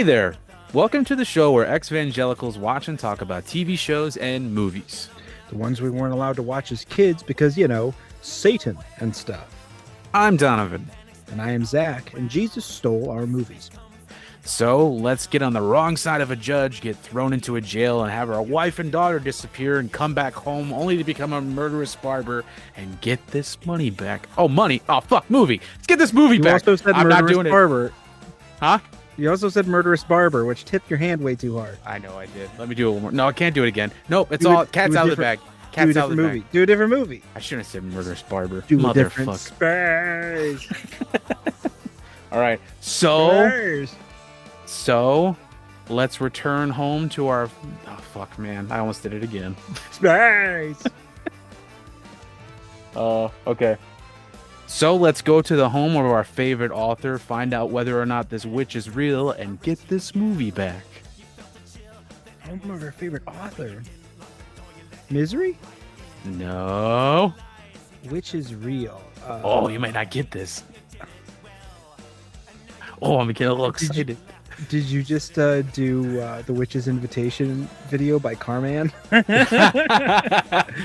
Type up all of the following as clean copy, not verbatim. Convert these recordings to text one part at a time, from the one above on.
Hey there! Welcome to the show where ex-evangelicals watch and talk about TV shows and movies. The ones we weren't allowed to watch as kids because, Satan and stuff. I'm Donovan. And I am Zach, and Jesus stole our movies. So let's get on the wrong side of a judge, get thrown into a jail, and have our wife and daughter disappear and come back home only to become a murderous barber and get this money back. Oh, money! Oh, fuck, movie! Let's get this movie You back! also said I'm not murderous doing barber. it. Huh? You also said murderous barber, which tipped your hand way too hard. I know I did. Let me do it one more. No, I can't do it again. Nope, it's Do all it- cat's do a out of the different- bag. Do a Cat's out of different the movie. bag. Do a different movie. I shouldn't have said murderous barber. Do a different Motherfucker. space. All right, so. Space. So, let's return home to our... Oh, fuck, man. I almost did it again. Space. Okay. So, let's go to the home of our favorite author, find out whether or not this witch is real, and get this movie back. Home of our favorite author. Misery? No. Which is real? Oh, you might not get this. Oh, I'm getting a little excited. Did you just do the Witch's Invitation video by Carman?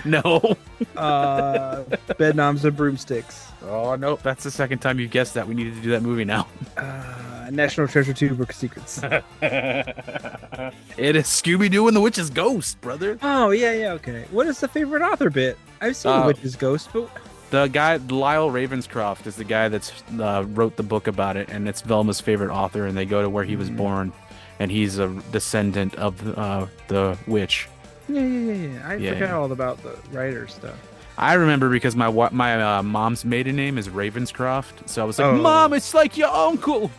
No. Bedknobs and Broomsticks. Oh, no. That's the second time you've guessed that. We needed to do that movie now. National Treasure 2 Book of Secrets. It is Scooby-Doo and the Witch's Ghost, brother. Oh, yeah, okay. What is the favorite author bit? I've seen Witch's Ghost, but... The guy, Lyle Ravenscroft, is the guy that's wrote the book about it, and it's Velma's favorite author, and they go to where he was born, and he's a descendant of the witch. Yeah. I forgot all about the writer stuff. I remember because my mom's maiden name is Ravenscroft, so I was like, Oh. Mom, it's like your uncle.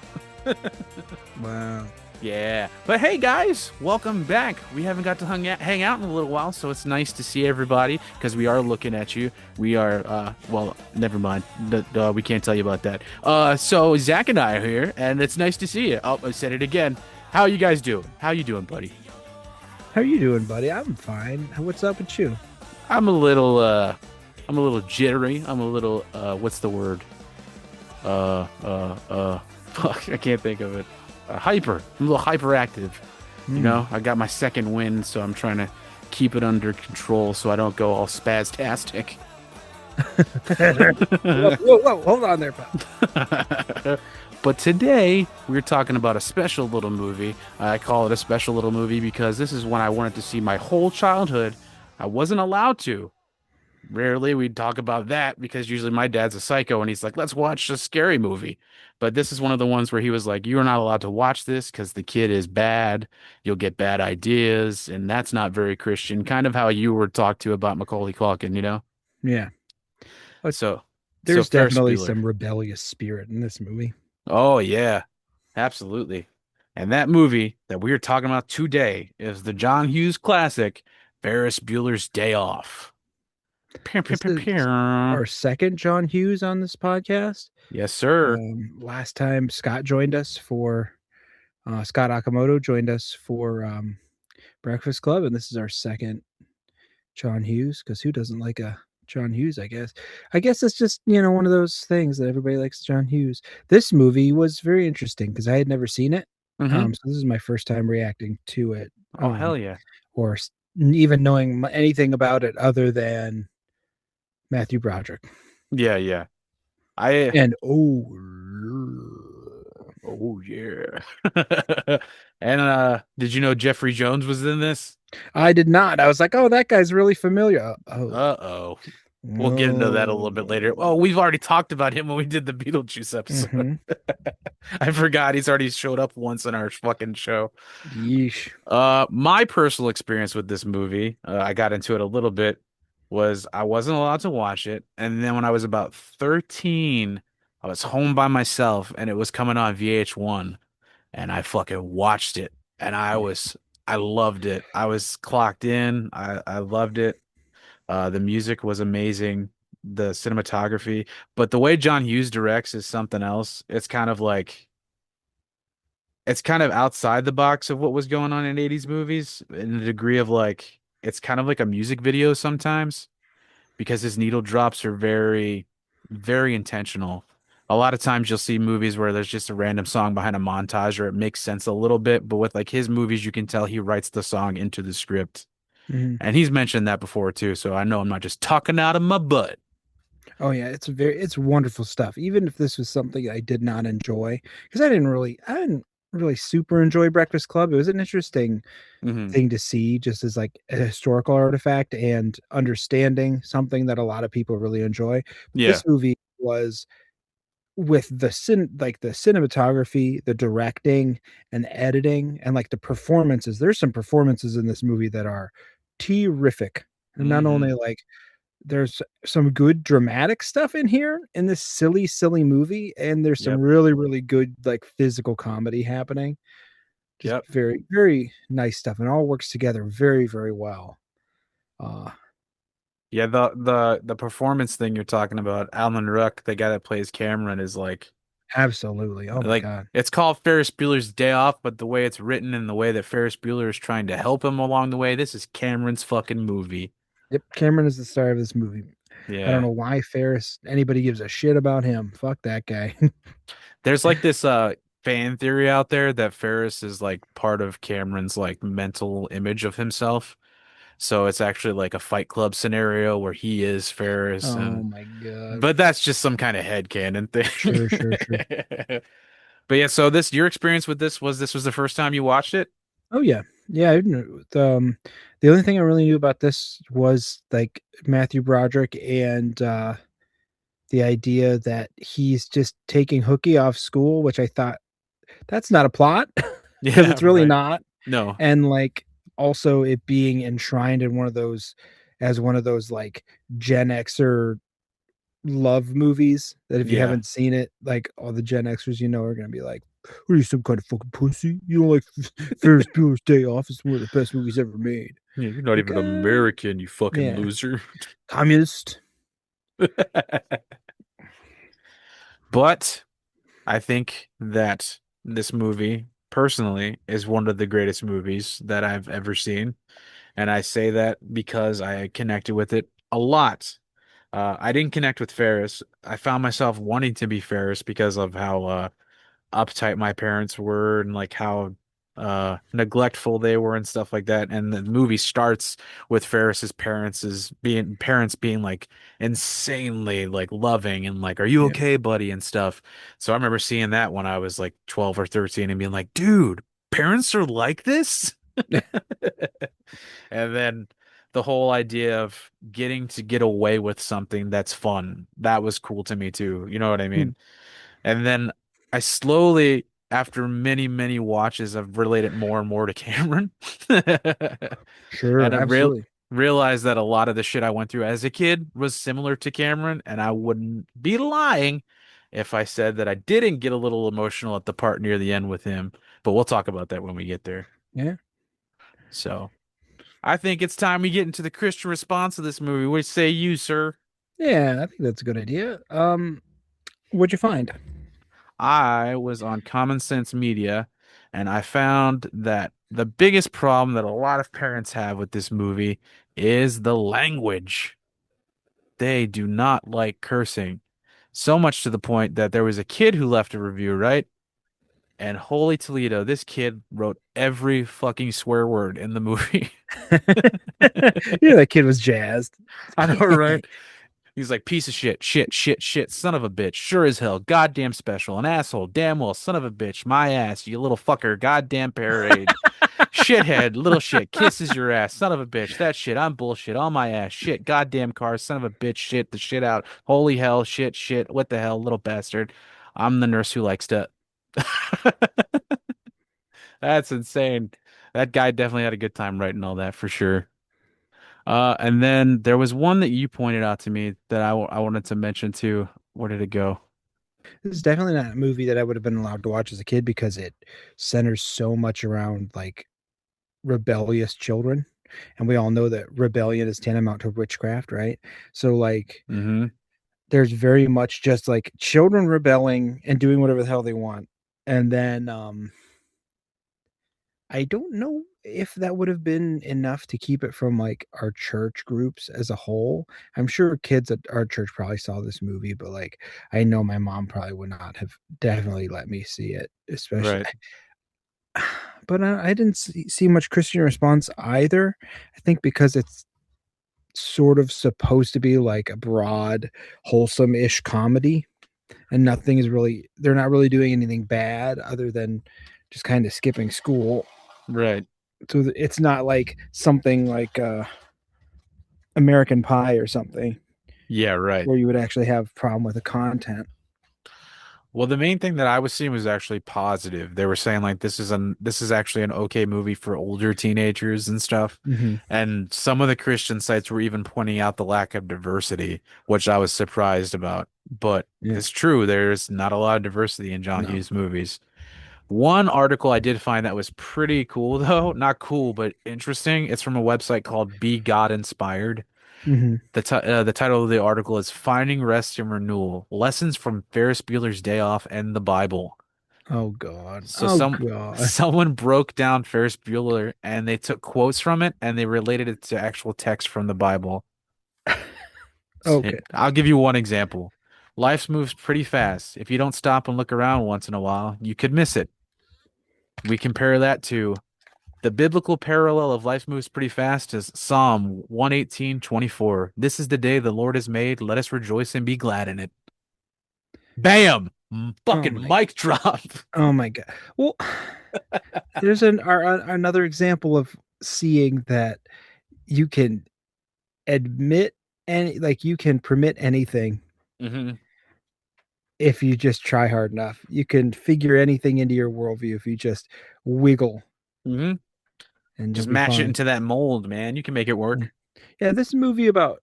Wow. Yeah. But hey, guys, welcome back. We haven't got to hang out in a little while, so it's nice to see everybody because we are looking at you. We are, well, never mind. We can't tell you about that. So Zach and I are here, and it's nice to see you. Oh, I said it again. How you guys doing? How you doing, buddy? How you doing, buddy? I'm fine. What's up with you? I'm a little jittery. I'm a little, what's the word? Fuck, I can't think of it. Hyper. I'm a little hyperactive. You know, I got my second wind, so I'm trying to keep it under control so I don't go all spastastic. Whoa, hold on there, pal. But today, we're talking about a special little movie. I call it a special little movie because this is one I wanted to see my whole childhood. I wasn't allowed to. Rarely we'd talk about that because usually my dad's a psycho and he's like, let's watch a scary movie. But this is one of the ones where he was like, you're not allowed to watch this because the kid is bad. You'll get bad ideas. And that's not very Christian. Kind of how you were talked to about Macaulay Culkin, you know? Yeah. So There's Ferris definitely Bueller. some rebellious spirit in this movie. Oh, yeah, absolutely. And that movie that we are talking about today is the John Hughes classic, Ferris Bueller's Day Off. This is our second John Hughes on this podcast. Yes, sir. Last time Scott joined us for Scott Akamoto joined us for Breakfast Club, and this is our second John Hughes because who doesn't like a John Hughes? I guess it's just one of those things that everybody likes. John Hughes. This movie was very interesting because I had never seen it, Mhm. so this is my first time reacting to it. Oh, hell yeah. Or even knowing anything about it other than Matthew Broderick. Yeah. And oh yeah. And did you know Jeffrey Jones was in this? I did not. I was like, oh, that guy's really familiar. Uh-oh. We'll get into that a little bit later. Oh, we've already talked about him when we did the Beetlejuice episode. Mhm. I forgot he's already showed up once on our fucking show. Yeesh. My personal experience with this movie, I got into it a little bit, was I wasn't allowed to watch it. And then when I was about 13, I was home by myself and it was coming on VH1 and I fucking watched it and I loved it. I was clocked in. I loved it. The music was amazing, the cinematography, but the way John Hughes directs is something else. It's kind of outside the box of what was going on in 80s movies in the degree of like it's kind of like a music video sometimes because his needle drops are very, very intentional. a lot of times you'll see movies where there's just a random song behind a montage or it makes sense a little bit, but with like his movies, you can tell he writes the song into the script. Mhm. And he's mentioned that before too, so I know I'm not just talking out of my butt. Oh yeah, it's wonderful stuff. Even if this was something I did not enjoy, because I didn't really super enjoy Breakfast Club. It was an interesting Hmm. thing to see, just as like a historical artifact and understanding something that a lot of people really enjoy. But Yeah. this movie was with the cinematography, the directing and editing and like the performances. There's some performances in this movie that are terrific. And not Hmm. only like there's some good dramatic stuff in here in this silly movie, and there's some Yep. really good like physical comedy happening. Just Yep. very nice stuff, and it all works together very well. Uh, Yeah, the performance thing you're talking about, Alan Ruck, the guy that plays Cameron, is Absolutely. Oh my like God. it's called Ferris Bueller's Day Off, but the way it's written and the way that Ferris Bueller is trying to help him along the way, this is Cameron's fucking movie. Yep, Cameron is the star of this movie. I don't Yeah. know why Ferris anybody gives a shit about him. Fuck that guy. There's like this fan theory out there that Ferris is like part of Cameron's like mental image of himself. So it's actually like a Fight Club scenario where he is Ferris Oh and my God. but that's just some kind of headcanon Sure. thing. But yeah, so this your experience with this was the first time you watched it? Oh yeah. Yeah, I didn't, the only thing I really knew about this was like Matthew Broderick and the idea that he's just taking Hooky off school, which I thought that's not a plot because Yeah, it's really right. not. No. And like also it being enshrined in one of those as one of those like Gen Xer love movies that if you Yeah. haven't seen it, like all the Gen Xers you know are gonna be like, "What are you, some kind of fucking pussy? You don't like Ferris Bueller's Day Off? It's one of the best movies ever made." Yeah, you're not Like, even American, you fucking yeah, loser. communist. But I think that this movie, personally, is one of the greatest movies that I've ever seen. And I say that because I connected with it a lot. I didn't connect with Ferris. I found myself wanting to be Ferris because of how uptight my parents were and like how neglectful they were and stuff like that. And the movie starts with Ferris's parents being like insanely like loving and like, "Are you Yeah. okay, buddy?" and stuff. So I remember seeing that when I was like 12 or 13 and being like, "Dude, parents are like this?" And then the whole idea of getting to get away with something that's fun, that was cool to me too. You know what I Hmm. mean? And then I slowly, after many watches, I've related more and more to Cameron. Sure, And I absolutely. realized that a lot of the shit I went through as a kid was similar to Cameron, and I wouldn't be lying if I said that I didn't get a little emotional at the part near the end with him. But we'll talk about that when we get there. Yeah. So I think it's time we get into the Christian response to this movie. What say you, sir? Yeah, I think that's a good idea. What'd you find? I was on Common Sense Media and I found that the biggest problem that a lot of parents have with this movie is the language. They do not like cursing. So much to the point that there was a kid who left a review, right? And holy Toledo, this kid wrote every fucking swear word in the movie. Yeah, that kid was jazzed. I know, right? He's like, piece of shit, son of a bitch, sure as hell, goddamn special, an asshole, damn well, son of a bitch, my ass, you little fucker, goddamn parade, shithead, little shit, kisses your ass, son of a bitch, that shit, I'm bullshit, on my ass, shit, goddamn car, son of a bitch, shit, the shit out, holy hell, shit, what the hell, little bastard, I'm the nurse who likes to. That's insane. That guy definitely had a good time writing all that for sure. And then there was one that you pointed out to me that I wanted to mention too. Where did it go? This is definitely not a movie that I would have been allowed to watch as a kid because it centers so much around like rebellious children. And we all know that rebellion is tantamount to witchcraft, right? So like Hmm. there's very much just like children rebelling and doing whatever the hell they want. And then I don't know. if that would have been enough to keep it from like our church groups as a whole. I'm sure kids at our church probably saw this movie, but like I know my mom probably would not have definitely let me see it, especially. Right. But I didn't see much Christian response either. I think because it's sort of supposed to be like a broad, wholesome-ish comedy, and nothing is really, they're not really doing anything bad other than just kind of skipping school. Right. So it's not like something like American Pie or something Yeah, right. where you would actually have a problem with the content. Well, the main thing that I was seeing was actually positive. They were saying like this is actually an okay movie for older teenagers and stuff. Hmm. And some of the Christian sites were even pointing out the lack of diversity, which I was surprised about. But Yeah. it's true, there's not a lot of diversity in John No. Hughes movies. One article I did find that was pretty cool though, not cool, but interesting. It's from a website called Be God Inspired. Hmm. The title of the article is Finding Rest and Renewal: Lessons from Ferris Bueller's Day Off and the Bible. Oh God. So Oh God. someone broke down Ferris Bueller and they took quotes from it and they related it to actual text from the Bible. Okay. I'll give you one example. Life moves pretty fast. If you don't stop and look around once in a while, you could miss it. We compare that to the biblical parallel of life moves pretty fast is Psalm 118:24. This is the day the Lord has made. Let us rejoice and be glad in it. Bam! Oh Fucking my. mic drop. Oh my God. Well, there's another example of seeing that you can admit any, like you can permit anything Hmm. if you just try hard enough. You can figure anything into your worldview if you just wiggle, Hmm. and you'll Just be mash it fine. into that mold, man. You can make it work. Yeah, this movie about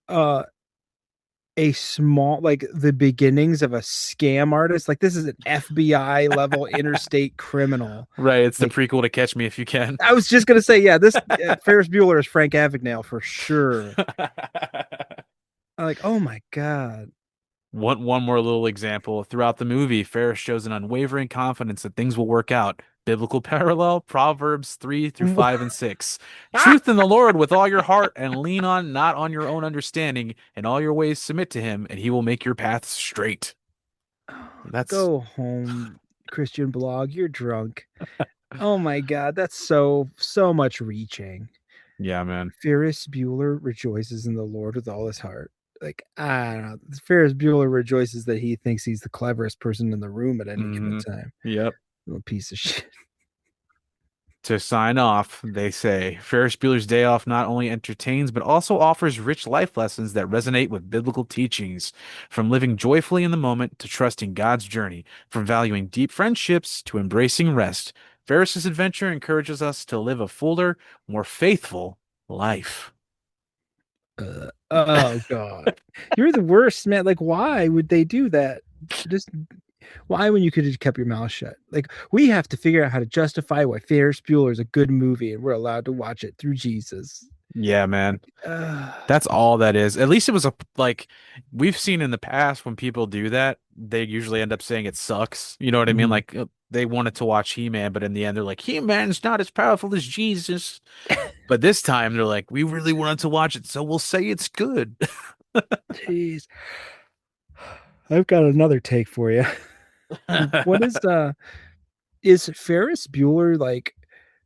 a small, like the beginnings of a scam artist. Like this is an FBI level interstate criminal. Right, it's the Like prequel to Catch Me If You Can. I was just gonna say, yeah, this Ferris Bueller is Frank Abagnale for sure. Like, oh my God. One more little example. Throughout the movie, Ferris shows an unwavering confidence that things will work out. Biblical parallel, Proverbs 3 through 5 and 6. Truth in the Lord with all your heart and lean on not on your own understanding. In all your ways submit to him, and he will make your paths straight. That's Go home, Christian blog. You're drunk. Oh my God, that's so much reaching. yeah, man. Ferris Bueller rejoices in the Lord with all his heart. Like, I don't know. Ferris Bueller rejoices that he thinks he's the cleverest person in the room at any given Hmm. time. Yep. Little piece of shit. To sign off, they say Ferris Bueller's Day Off not only entertains, but also offers rich life lessons that resonate with biblical teachings. From living joyfully in the moment to trusting God's journey, from valuing deep friendships to embracing rest, Ferris's adventure encourages us to live a fuller, more faithful life. Oh God. You're the worst, man. Like, why would they do that? Just why when you could have just kept your mouth shut? Like, we have to figure out how to justify why Ferris Bueller is a good movie and we're allowed to watch it through Jesus. Yeah, man. Uh, That's all that is. At least it was a like we've seen in the past when people do that, they usually end up saying it sucks. You know what I mean? mhm. Like they wanted to watch He-Man, but in the end they're like, He-Man's not as powerful as Jesus. But this time they're like, we really wanted to watch it, so we'll say it's good. Jeez. I've got another take for you. What is Ferris Bueller like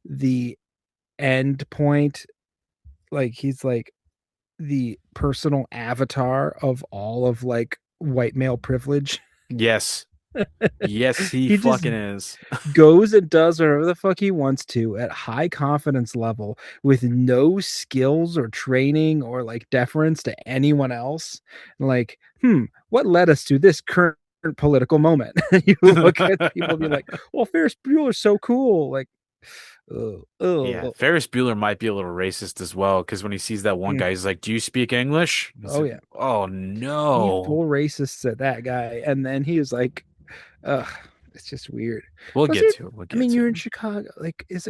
the end point? Like he's like the personal avatar of all of like white male privilege. Yes. Yes, he He just fucking is. goes and does whatever the fuck he wants to at high confidence level with no skills or training or like deference to anyone else. Like, what led us to this current political moment? You look at people and be like, well, Ferris Bueller's so cool. Like, oh, Yeah, oh, Ferris Bueller might be a little racist as well, because when he sees that one guy, he's like, "Do you speak English?" He's oh like, yeah. "Oh He no." full racists at that guy. And then he was like, ugh, it's just weird. We'll Plus, get to it. We'll I get mean, to you're in it. Chicago. Like, is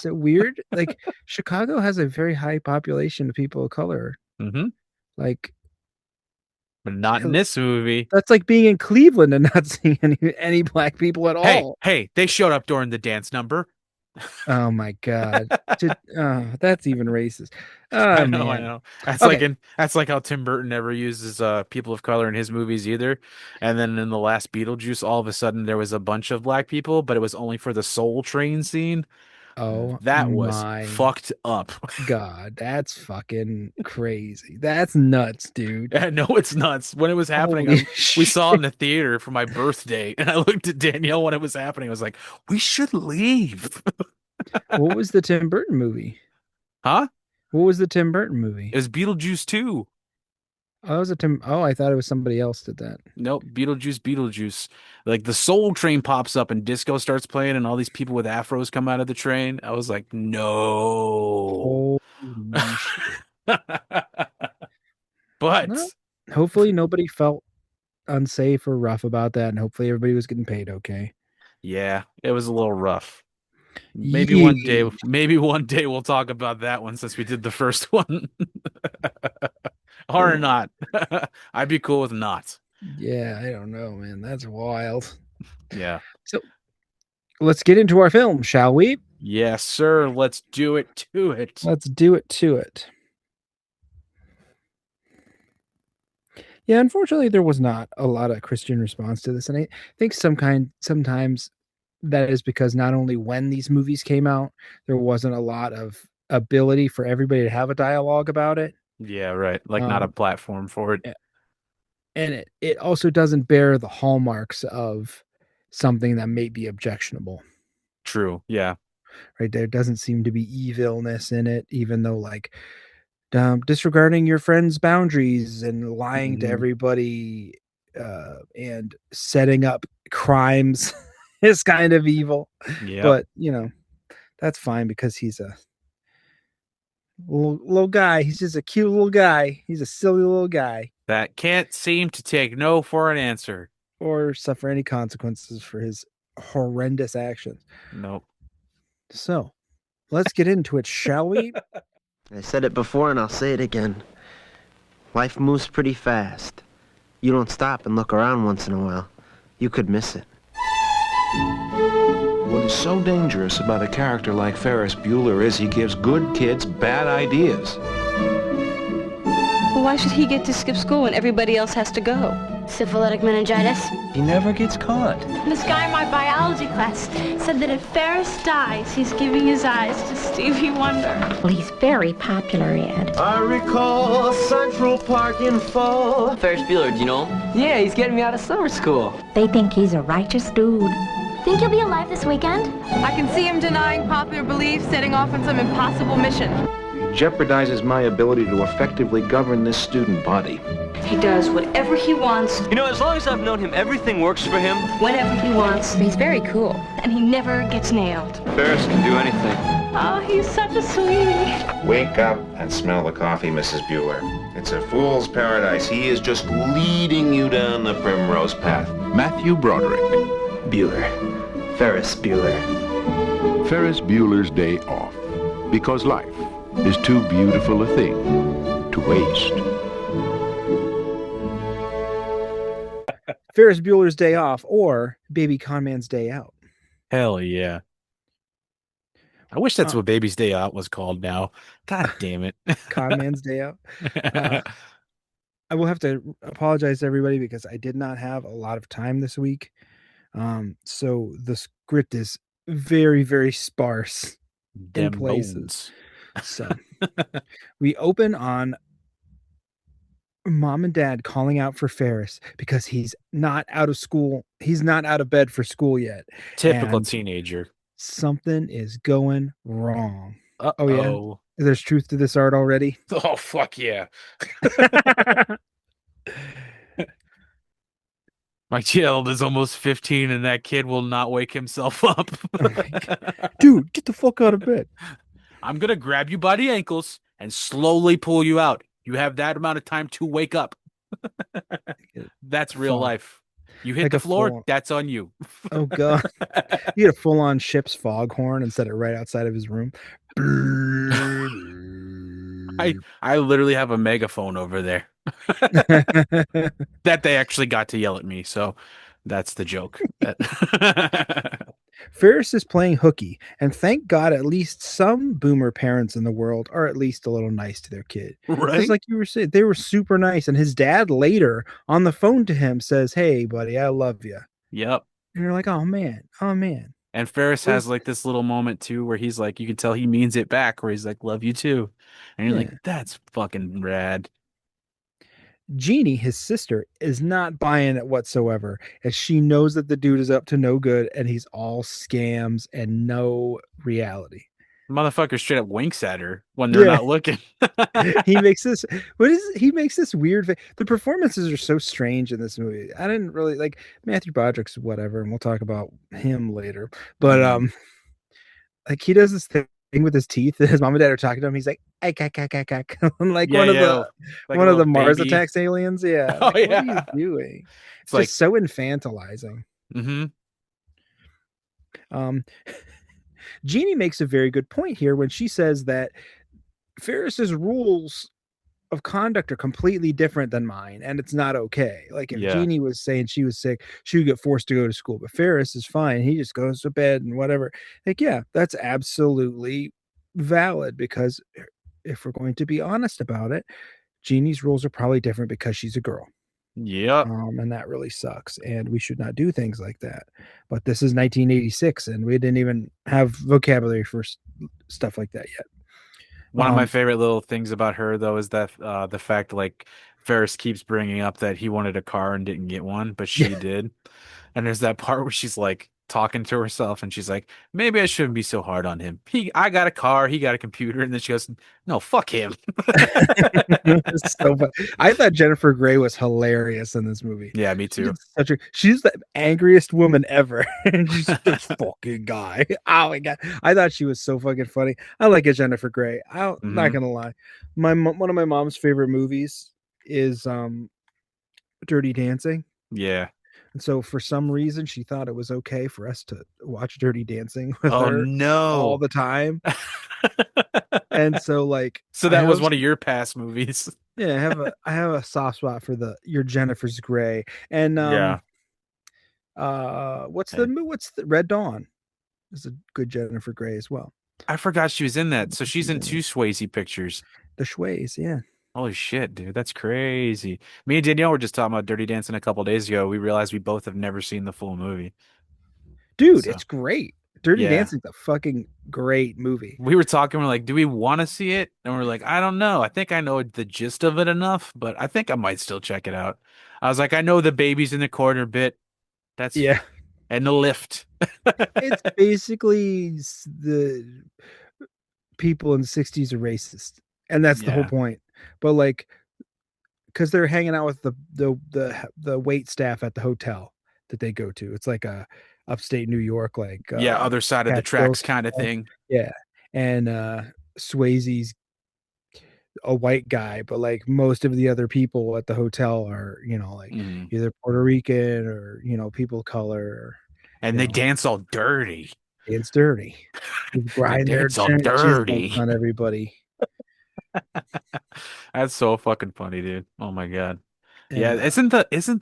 it weird? Like, Chicago has a very high population of people of color. Hmm. Like, But not in hell, this movie. that's like being in Cleveland and not seeing any black people at Hey, all. hey, they showed up during the dance number. Oh my God. That's even racist. I Oh know, I man. know. Okay. That's like how Tim Burton never uses people of color in his movies either. And then in the last Beetlejuice, all of a sudden there was a bunch of black people, but it was only for the Soul Train scene. Oh That was my fucked up. God. That's fucking crazy. That's nuts, dude. I know it's nuts. When it was happening, Holy we saw it in shit. the theater for my birthday, and I looked at Danielle when it was happening. I was like, "We should leave." What was the Tim Burton movie? Huh? What was the Tim Burton It movie? was Beetlejuice 2. Oh, that was a Tim. Oh, I thought it was somebody else did that. Nope, Beetlejuice, Beetlejuice. Like the Soul Train pops up and disco starts playing, and all these people with afros come out of the train. I was like, no. Holy shit. Well, But hopefully nobody felt unsafe or rough about that, and hopefully everybody was getting paid okay. yeah, it was a little rough. Yeah. Maybe one day we'll talk about that one since we did the first one. Or not. I'd be cool with not. Yeah, I don't know, man. That's wild. Yeah. So let's get into our film, shall we? Yes, sir. Let's do it to it. Let's do it to it. Yeah, unfortunately, there was not a lot of Christian response to this, and I think sometimes that is because not only when these movies came out, there wasn't a lot of ability for everybody to have a dialogue about it. Yeah, right. Like not a Um, platform for it. and it also doesn't bear the hallmarks of something that may be objectionable, True. Yeah. right? There doesn't seem to be evilness in it, even though like disregarding your friend's boundaries and lying to Hmm. everybody and setting up crimes is kind of evil. Yep. But that's fine because he's a little guy. He's just a cute little guy. He's a silly little guy, That can't seem to take no for an answer. or suffer any consequences for his horrendous actions. Nope. So let's get into it, shall we? I said it before and I'll say it again. Life moves pretty fast. You don't stop and look around once in a while, you could miss it. What is so dangerous about a character like Ferris Bueller is he gives good kids bad ideas. Well, why should he get to skip school when everybody else has to go? Syphilitic meningitis. He never gets caught. This guy in my biology class said that if Ferris dies, he's giving his eyes to Stevie Wonder. Well, he's very popular, Ed. I recall Central Park in fall. Ferris Bueller, do you know him? Yeah, he's getting me out of summer school. They think he's a righteous dude. Think he'll be alive this weekend? I can see him denying popular belief, setting off on some impossible mission. He jeopardizes my ability to effectively govern this student body. He does whatever he wants, You know, as long as I've known him, everything works for him. whenever he wants, He's very cool. and he never gets nailed. Ferris can do anything. Oh, he's such a sweetie. Wake up and smell the coffee, Mrs. Bueller. It's a fool's paradise. He is just leading you down the primrose path. Matthew Broderick. Bueller. Ferris Bueller. Ferris Bueller's Day Off. Because life is too beautiful a thing to waste. Ferris Bueller's Day Off or Baby Conman's Day Out. Hell yeah. I wish that's Uh, what Baby's Day Out was called now. God damn it. Conman's Day Out. I will have to apologize to everybody because I did not have a lot of time this week. So the script is very, very sparse in Them places. bones. So we open on mom and dad calling out for Ferris because he's not out of school. He's not out of bed for school yet. Typical And teenager. something is going wrong. Oh, yeah. Uh-oh. There's truth to this art already. Oh, fuck yeah. My child is almost 15 and that kid will not wake himself up. Oh my God. Dude, get the fuck out of bed. I'm going to grab you by the ankles and slowly pull you out. You have that amount of time to wake up. That's real Fall. life. You hit Like the a floor, full- that's on you. Oh, God. You get a full on ship's foghorn and set it right outside of his room. I literally have a megaphone over there that they actually got to yell at me. So that's the joke. Ferris is playing hooky, and thank God at least some boomer parents in the world are at least a little nice to their kid. Because, Right? like you were saying, they were super nice. And his dad later on the phone to him says, "Hey, buddy, I love you." Yep. And you're like, "Oh man, oh man." And Ferris What has is, like this little moment too where he's like, you can tell he means it back, where he's like, love you too. And you're like, yeah. that's fucking rad. Jeannie, his sister, is not buying it whatsoever, as she knows that the dude is up to no good and he's all scams and no reality. Motherfucker straight up winks at her when they're Yeah. not looking. He makes this what is he makes this weird the performances are so strange in this movie. I didn't really like Matthew Broderick's whatever, and we'll talk about him later. But Mhm. like he does this thing with his teeth. His mom and dad are talking to him. He's like, like Yeah, yeah. Like a one of little the Mars baby. Attacks aliens. Yeah, Oh like what are you yeah. doing? It's It's like, just so infantilizing. mm-hmm. Um, Jeannie makes a very good point here when she says that Ferris's rules of conduct are completely different than mine, and it's not okay. Like if Yeah. Jeannie was saying she was sick, she would get forced to go to school, but Ferris is fine. He just goes to bed and whatever. Like, yeah, that's absolutely valid because if we're going to be honest about it, Jeannie's rules are probably different because she's a girl. Yep. And that really sucks. And we should not do things like that. But this is 1986, and we didn't even have vocabulary for stuff like that yet. One of my favorite little things about her though is that the fact like Ferris keeps bringing up that he wanted a car and didn't get one, but Yeah. she did. And there's that part where she's like talking to herself and she's like, maybe I shouldn't be so hard on him. I got a car, he got a computer, and then she goes, no, fuck him. So fun. I thought Jennifer Grey was hilarious in this movie. Yeah, me She too. did she's the angriest woman ever. And she's this fucking guy. Oh my god. I thought she was so fucking funny. I like a Jennifer Grey. I'm not Hmm. gonna lie. One of my mom's favorite movies is Dirty Dancing. Yeah. And so for some reason she thought it was okay for us to watch Dirty Dancing with Oh her all no. the time. And so like So I that was have one of your past movies. yeah, I have a soft spot for the your Jennifer's Grey. And Yeah. what's the Red Dawn is a good Jennifer Grey as well. I forgot she was in that. So she's She's in in two it. Swayze pictures. The Schways, yeah. Holy shit, dude. That's crazy. Me and Danielle were just talking about Dirty Dancing a couple days ago. We realized we both have never seen the full movie. Dude, So, it's great. Dirty yeah. Dancing's a fucking great movie. We were talking, we're like, do we want to see it? And we're like, I don't know. I think I know the gist of it enough, but I think I might still check it out. I was like, I know the babies in the corner bit. That's Yeah. and the lift. It's basically the people in the 60s are racist. And that's the whole Yeah. point. But like because they're hanging out with the wait staff at the hotel that they go to. It's like a upstate New York, like Yeah, other side of the tracks Catskills. kind of thing. Yeah. And Swayze's a white guy, but like most of the other people at the hotel are, like Mhm. either Puerto Rican or, people of color or, And they dance all dirty. it's dirty. They They grind their dance all jizzles dirty. on everybody. That's so fucking funny, dude. Oh my God. Yeah, And isn't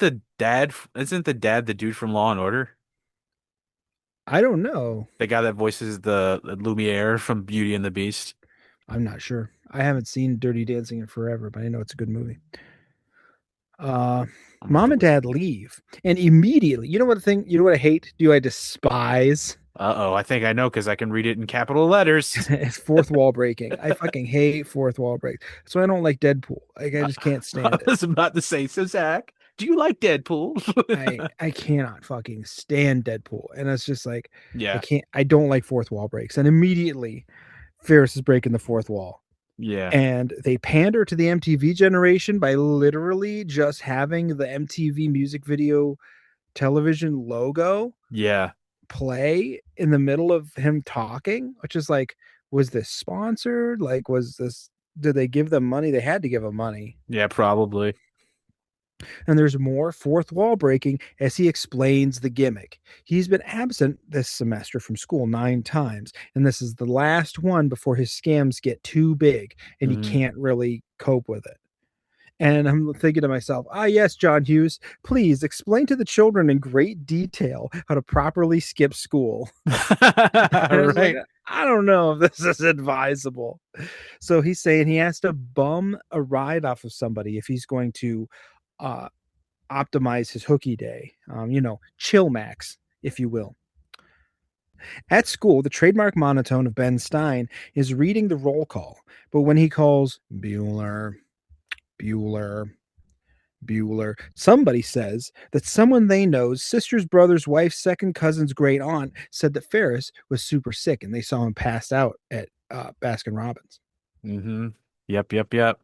the dad the dude from Law and Order? I don't know. The guy that voices the Lumiere from Beauty and the Beast. I'm not sure. I haven't seen Dirty Dancing in forever, but I know it's a good movie. Uh, I'm gonna have Mom to and listen. dad leave, and immediately, you know what I hate? Do I despise? Uh-oh, I think I know because I can read it in capital letters. It's fourth wall breaking. I fucking hate fourth wall breaks. So I don't like Deadpool. Like I just can't I stand it. was about to say, so Zach, do you like Deadpool? I cannot fucking stand Deadpool. And it's just like Yeah, I don't like fourth wall breaks. And immediately Ferris is breaking the fourth wall. yeah, And they pander to the MTV generation by literally just having the MTV music video television logo yeah, play in the middle of him talking, which is like, was this sponsored? Like, did they give them money? They had to give them money. yeah, probably. And there's more fourth wall breaking as he explains the gimmick. He's been absent this semester from school 9 times, and this is the last one before his scams get too big and he Mhm. can't really cope with it. And I'm thinking to myself, yes, John Hughes, please explain to the children in great detail how to properly skip school. And I was like, Right. I don't know if this is advisable. So he's saying he has to bum a ride off of somebody if he's going to uh, optimize his hooky day, chill max, if you will. At school, the trademark monotone of Ben Stein is reading the roll call, but when he calls Bueller, Bueller, Bueller, somebody says that someone they know's sister's brother's wife's second cousin's great aunt said that Ferris was super sick and they saw him passed out at Baskin Robbins. Mm-hmm. Yep.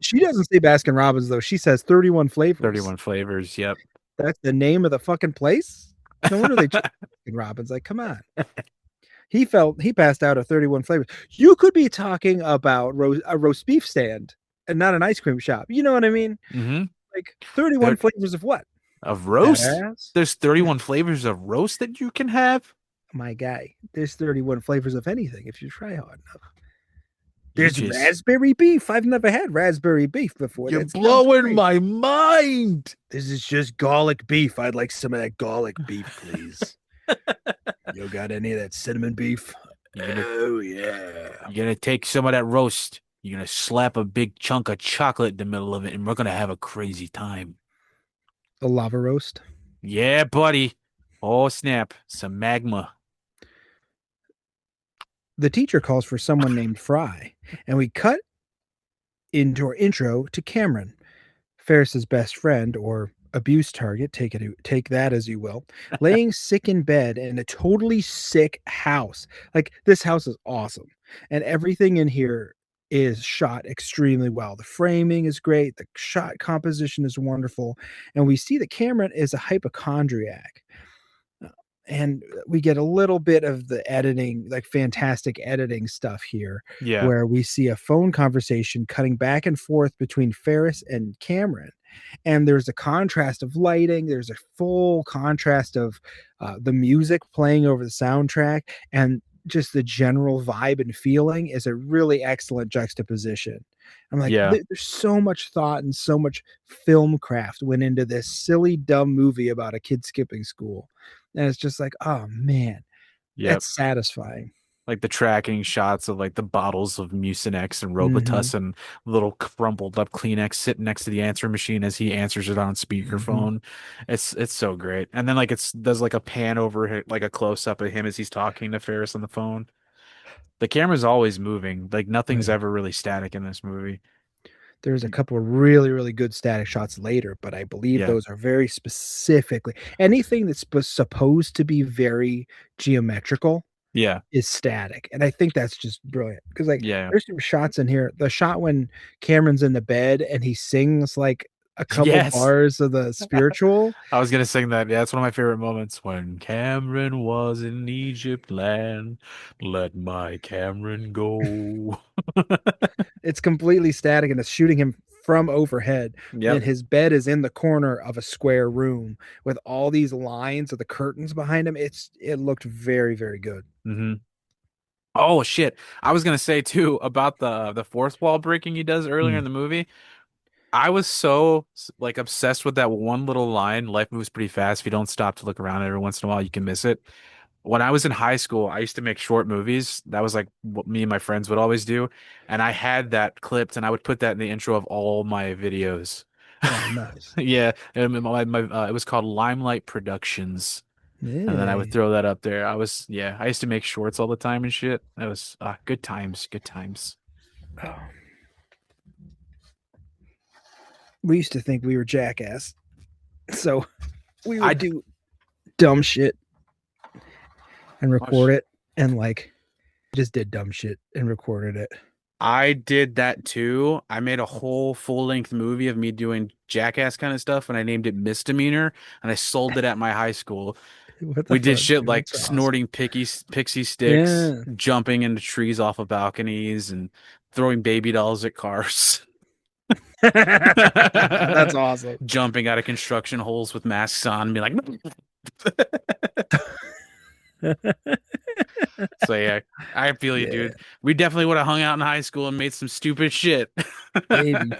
She doesn't say Baskin Robbins, though. She says 31 flavors. 31 flavors. Yep. That's the name of the fucking place? No wonder they chose Baskin Robbins. Like, come on. He passed out at 31 flavors. You could be talking about a roast beef stand and not an ice cream shop. You know what I mean? Mm-hmm. Like 31 flavors of what? Of roast? Badass? There's 31 flavors of roast that you can have? My guy, there's 31 flavors of anything if you try hard enough. There's raspberry beef. I've never had raspberry beef before. You're blowing my mind. This is just garlic beef. I'd like some of that garlic beef, please. You got any of that cinnamon beef? Oh, yeah. You're going to take some of that roast. You're going to slap a big chunk of chocolate in the middle of it, and we're going to have a crazy time. A lava roast? Yeah, buddy. Oh, snap. Some magma. The teacher calls for someone named Fry, and we cut into our intro to Cameron, Ferris's best friend, or abuse target, take that as you will, laying sick in bed in a totally sick house. Like, this house is awesome, and everything in here is shot extremely well. The framing is great, the shot composition is wonderful, and we see that Cameron is a hypochondriac. And we get a little bit of the editing, like fantastic editing stuff here, where we see a phone conversation cutting back and forth between Ferris and Cameron. And there's a contrast of lighting. There's a full contrast of the music playing over the soundtrack, and just the general vibe and feeling is a really excellent juxtaposition. I'm like, there's so much thought and so much film craft went into this silly, dumb movie about a kid skipping school. And it's just like, oh man, that's satisfying. Like the tracking shots of like the bottles of Mucinex and Robitussin, little crumpled up Kleenex sitting next to the answering machine as he answers it on speakerphone. It's so great. And then like does like a pan over like a close up of him as he's talking to Ferris on the phone. The camera's always moving. Like nothing's ever really static in this movie. There's a couple of really, really good static shots later, but I believe those are very specifically anything that's supposed to be very geometrical. Is static. And I think that's just brilliant. Because there's some shots in here. The shot when Cameron's in the bed and he sings like a couple bars of the spiritual. I was gonna sing that. Yeah, that's one of my favorite moments. When Cameron was in Egypt land, let my Cameron go. It's completely static and it's shooting him from overhead. And his bed is in the corner of a square room with all these lines of the curtains behind him. It looked very, very good. Oh shit. I was gonna say too about the fourth wall breaking he does earlier in the movie. I was so like obsessed with that one little line, life moves pretty fast. If you don't stop to look around every once in a while, you can miss it. When I was in high school, I used to make short movies. That was like what me and my friends would always do. And I had that clipped and I would put that in the intro of all my videos. Oh, nice. It was called Limelight Productions. And then I would throw that up there. I used to make shorts all the time and shit. That was good times. Oh. We used to think we were jackass. So we would do dumb shit and record it, and like just did dumb shit and recorded it. I did that too. I made a whole full-length movie of me doing jackass kind of stuff, and I named it Misdemeanor, and I sold it at my high school. We did shit like snorting pixie sticks, jumping into trees off of balconies, and throwing baby dolls at cars. That's awesome. Jumping out of construction holes with masks on and be like So yeah, I feel you, dude. We definitely would have hung out in high school and made some stupid shit. Maybe.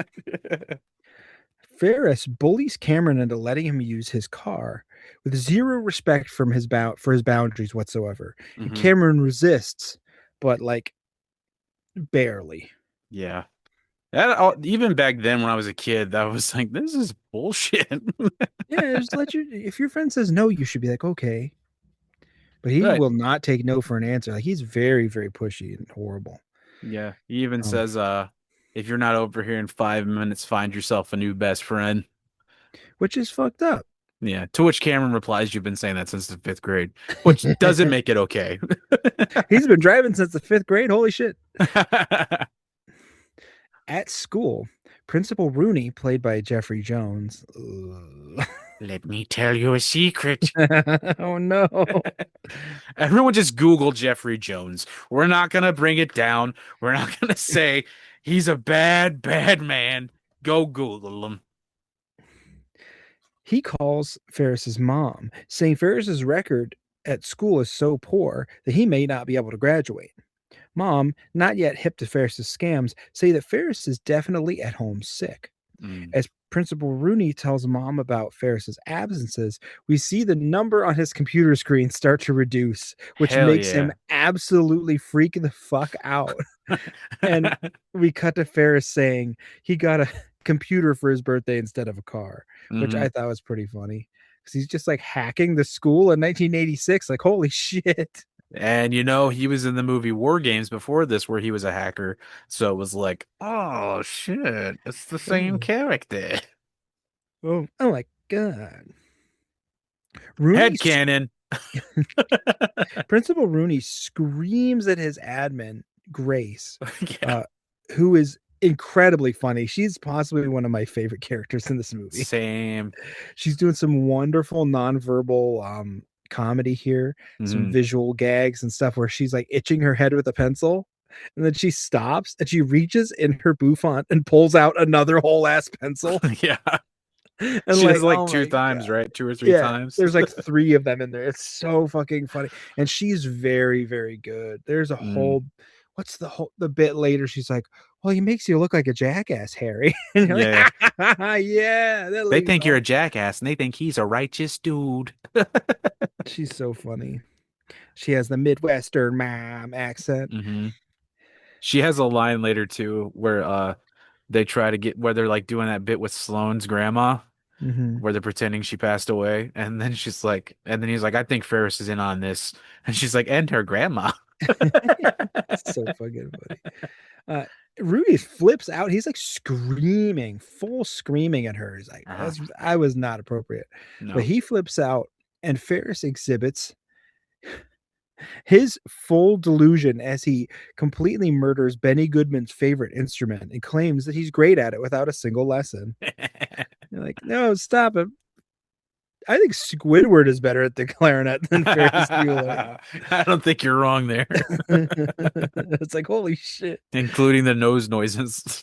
Ferris bullies Cameron into letting him use his car with zero respect for his boundaries whatsoever. And Mm-hmm. Cameron resists, but like barely. Yeah. Even back then when I was a kid, that was like, this is bullshit. Yeah, just let you. If your friend says no, you should be like, okay. But he Right. will not take no for an answer. Like he's very, very pushy and horrible. Yeah. He even Um, says, if you're not over here in 5 minutes, find yourself a new best friend. which is fucked up. Yeah. To which Cameron replies, you've been saying that since the fifth grade, which doesn't make it okay. He's been driving since the 5th grade. Holy shit. At school, Principal Rooney, played by Jeffrey Jones. Let me tell you a secret. Oh no. Everyone just Google Jeffrey Jones. We're not going to bring it down. We're not going to say he's a bad, bad man. Go Google him. He calls Ferris's mom, saying Ferris's record at school is so poor that he may not be able to graduate. Mom, not yet hip to Ferris's scams, say that Ferris is definitely at home sick. As Principal Rooney tells Mom about Ferris's absences, we see the number on his computer screen start to reduce, which Hell makes yeah. him absolutely freak the fuck out. And we cut to Ferris saying he got a computer for his birthday instead of a car, which I thought was pretty funny because he's just like hacking the school in 1986. Like, holy shit. And you know, he was in the movie War Games before this where he was a hacker. So it was like, oh shit, it's the same character. Oh my god. Rooney Headcanon. Principal Rooney screams at his admin, Grace, Yeah. who is incredibly funny. She's possibly one of my favorite characters in this movie. Same. She's doing some wonderful nonverbal comedy here, some visual gags and stuff where she's like itching her head with a pencil. And then she stops and she reaches in her bouffant and pulls out another whole ass pencil. Yeah. And she does like oh two my times, God. right? 2 or 3 times. There's like 3 of them in there. It's so fucking funny. And she's very, very good. There's a whole the bit later? She's like, well, he makes you look like a jackass, Harry. And you're Yeah. like, yeah. They think you're a jackass and they think he's a righteous dude. She's so funny. She has the Midwestern mom accent. She has a line later too where they try to get where they're like doing that bit with Sloane's grandma where they're pretending she passed away, and then she's like, and then he's like, I think Ferris is in on this, and she's like, and her grandma. It's so fucking funny. Rudy flips out. He's like screaming, full screaming at her. He's like, I was not appropriate. No. But he flips out, and Ferris exhibits his full delusion as he completely murders Benny Goodman's favorite instrument and claims that he's great at it without a single lesson. You're like, no, stop it. I think Squidward is better at the clarinet than Ferris Bueller. I don't think you're wrong there. It's like, holy shit. Including the nose noises.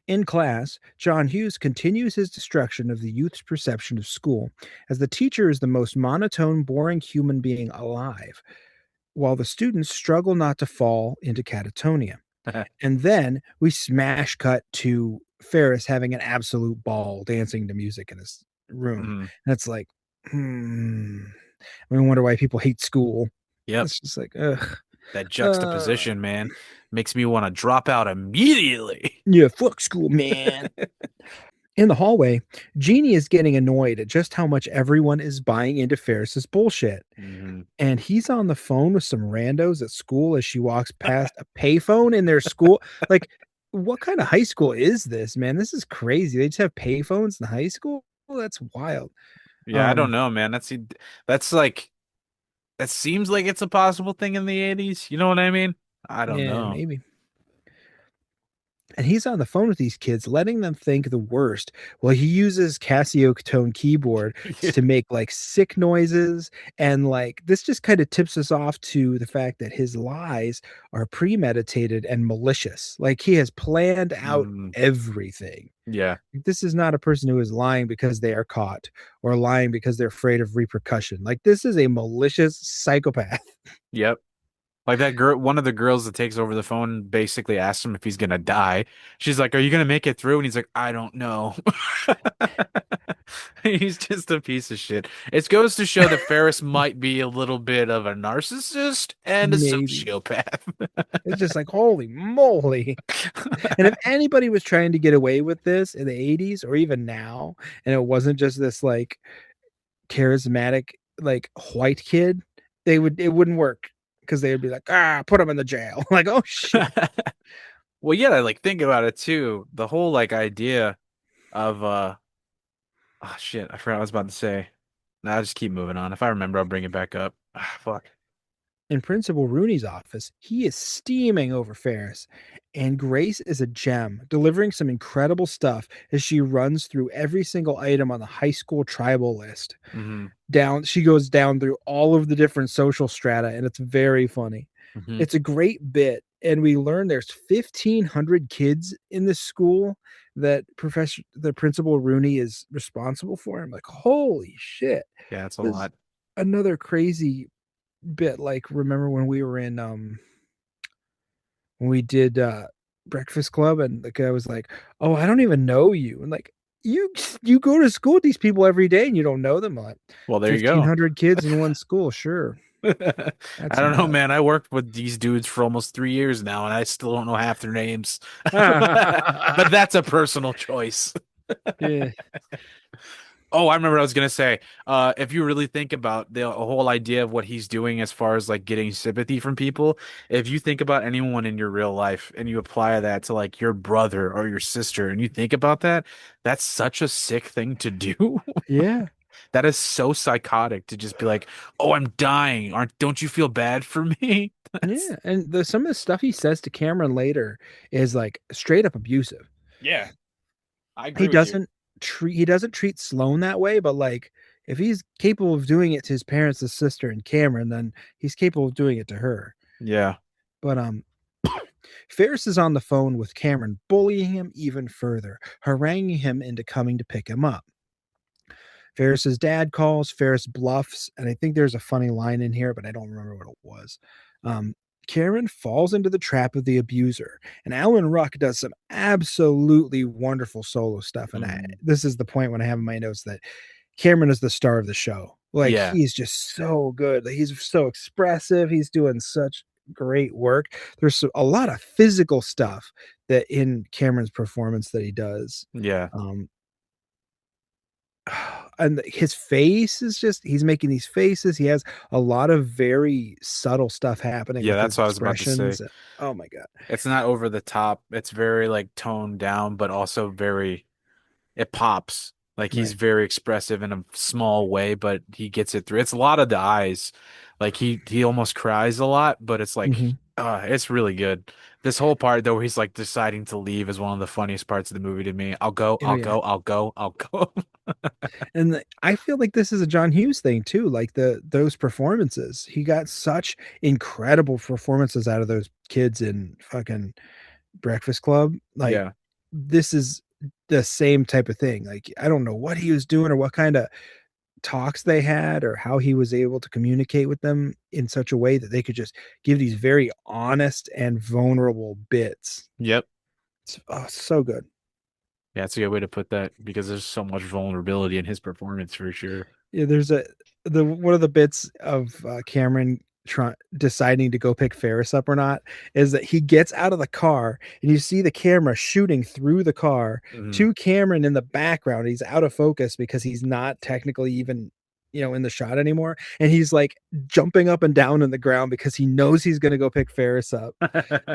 In class, John Hughes continues his destruction of the youth's perception of school, as the teacher is the most monotone, boring human being alive, while the students struggle not to fall into catatonia. And then we smash cut to Ferris having an absolute ball dancing to music in his room. And it's like, I wonder why people hate school. Yep. It's just like, ugh. That juxtaposition, man, makes me want to drop out immediately. Yeah, fuck school, man. In the hallway, Jeannie is getting annoyed at just how much everyone is buying into Ferris's bullshit. And he's on the phone with some randos at school as she walks past a payphone in their school. Like, what kind of high school is this, man? This is crazy. They just have payphones in high school? That's wild. Yeah, I don't know, man. That's like, that seems like it's a possible thing in the 80s. You know what I mean? I don't know. Maybe. And he's on the phone with these kids, letting them think the worst. Well, he uses Casio tone keyboard to make like sick noises. And like this just kind of tips us off to the fact that his lies are premeditated and malicious. Like he has planned out everything. Yeah. This is not a person who is lying because they are caught or lying because they're afraid of repercussion. Like this is a malicious psychopath. Yep. Like that girl, one of the girls that takes over the phone basically asks him if he's gonna die. She's like, "Are you gonna make it through?" And he's like, "I don't know." He's just a piece of shit. It goes to show that Ferris might be a little bit of a narcissist and a Maybe. sociopath. It's just like, holy moly. And if anybody was trying to get away with this in the 80s or even now, and it wasn't just this like charismatic like white kid, it wouldn't work because they would be like, put him in the jail. Like, oh shit. Well, yeah, like think about it too. The whole like idea of oh shit, I forgot what I was about to say. Nah, I'll just keep moving on. If I remember, I'll bring it back up. Ah, fuck. In Principal Rooney's office, he is steaming over Ferris, and Grace is a gem, delivering some incredible stuff as she runs through every single item on the high school tribal list. Hmm. She goes down through all of the different social strata, and it's very funny. Hmm. It's a great bit, and we learn there's 1,500 kids in this school that the Principal Rooney is responsible for. I'm like, holy shit. Yeah, it's a This is lot. another crazy bit. Like, remember when we were in when we did Breakfast Club, and the guy was like, "Oh, I don't even know you," and like, you go to school with these people every day and you don't know them. Like, Well, there you go. 1,500 kids in one school, sure, I that's don't know, nuts. man. I worked with these dudes for almost 3 years now, and I still don't know half their names. But that's a personal choice. Yeah. Oh, I remember what I was gonna say. If you really think about the whole idea of what he's doing as far as like getting sympathy from people, if you think about anyone in your real life and you apply that to like your brother or your sister, and you think about that, that's such a sick thing to do. Yeah. That is so psychotic to just be like, "Oh, I'm dying. Don't you feel bad for me?" That's Yeah, and some of the stuff he says to Cameron later is like straight up abusive. Yeah, I He agree with you. doesn't he doesn't treat Sloane that way, but like if he's capable of doing it to his parents, his sister, and Cameron, then he's capable of doing it to her. Yeah. But Ferris is on the phone with Cameron, bullying him even further, haranguing him into coming to pick him up. Ferris's dad calls, Ferris bluffs, and I think there's a funny line in here, but I don't remember what it was. Um, Karen falls into the trap of the abuser, and Alan Ruck does some absolutely wonderful solo stuff. And Mhm. this is the point when I have in my notes that Cameron is the star of the show. Like, Yeah. he's just so good. Like, he's so expressive. He's doing such great work. There's a lot of physical stuff that in Cameron's performance that he does. Yeah. Um, and his face is just he's making these faces. He has a lot of very subtle stuff happening Yeah, with that's his what I was about to say. expressions. Oh my god. It's not over the top. It's very like toned down, but also very it pops. Like he's Right. very expressive in a small way, but he gets it through. It's a lot of the eyes. Like he almost cries a lot, but it's like Mhm. it's really good. This whole part though where he's like deciding to leave is one of the funniest parts of the movie to me. I'll go, Oh I'll yeah. go, I'll go, I'll go. And I feel like this is a John Hughes thing too. Like those performances, he got such incredible performances out of those kids in fucking Breakfast Club. Like, Yeah. this is the same type of thing. Like, I don't know what he was doing or what kind of talks they had or how he was able to communicate with them in such a way that they could just give these very honest and vulnerable bits. Yep. It's so good. Yeah, it's a good way to put that because there's so much vulnerability in his performance for sure. Yeah, there's the one of the bits of Cameron deciding to go pick Ferris up or not is that he gets out of the car and you see the camera shooting through the car Mhm. to Cameron in the background. He's out of focus because he's not technically even in the shot anymore, and he's like jumping up and down in the ground because he knows he's going to go pick Ferris up.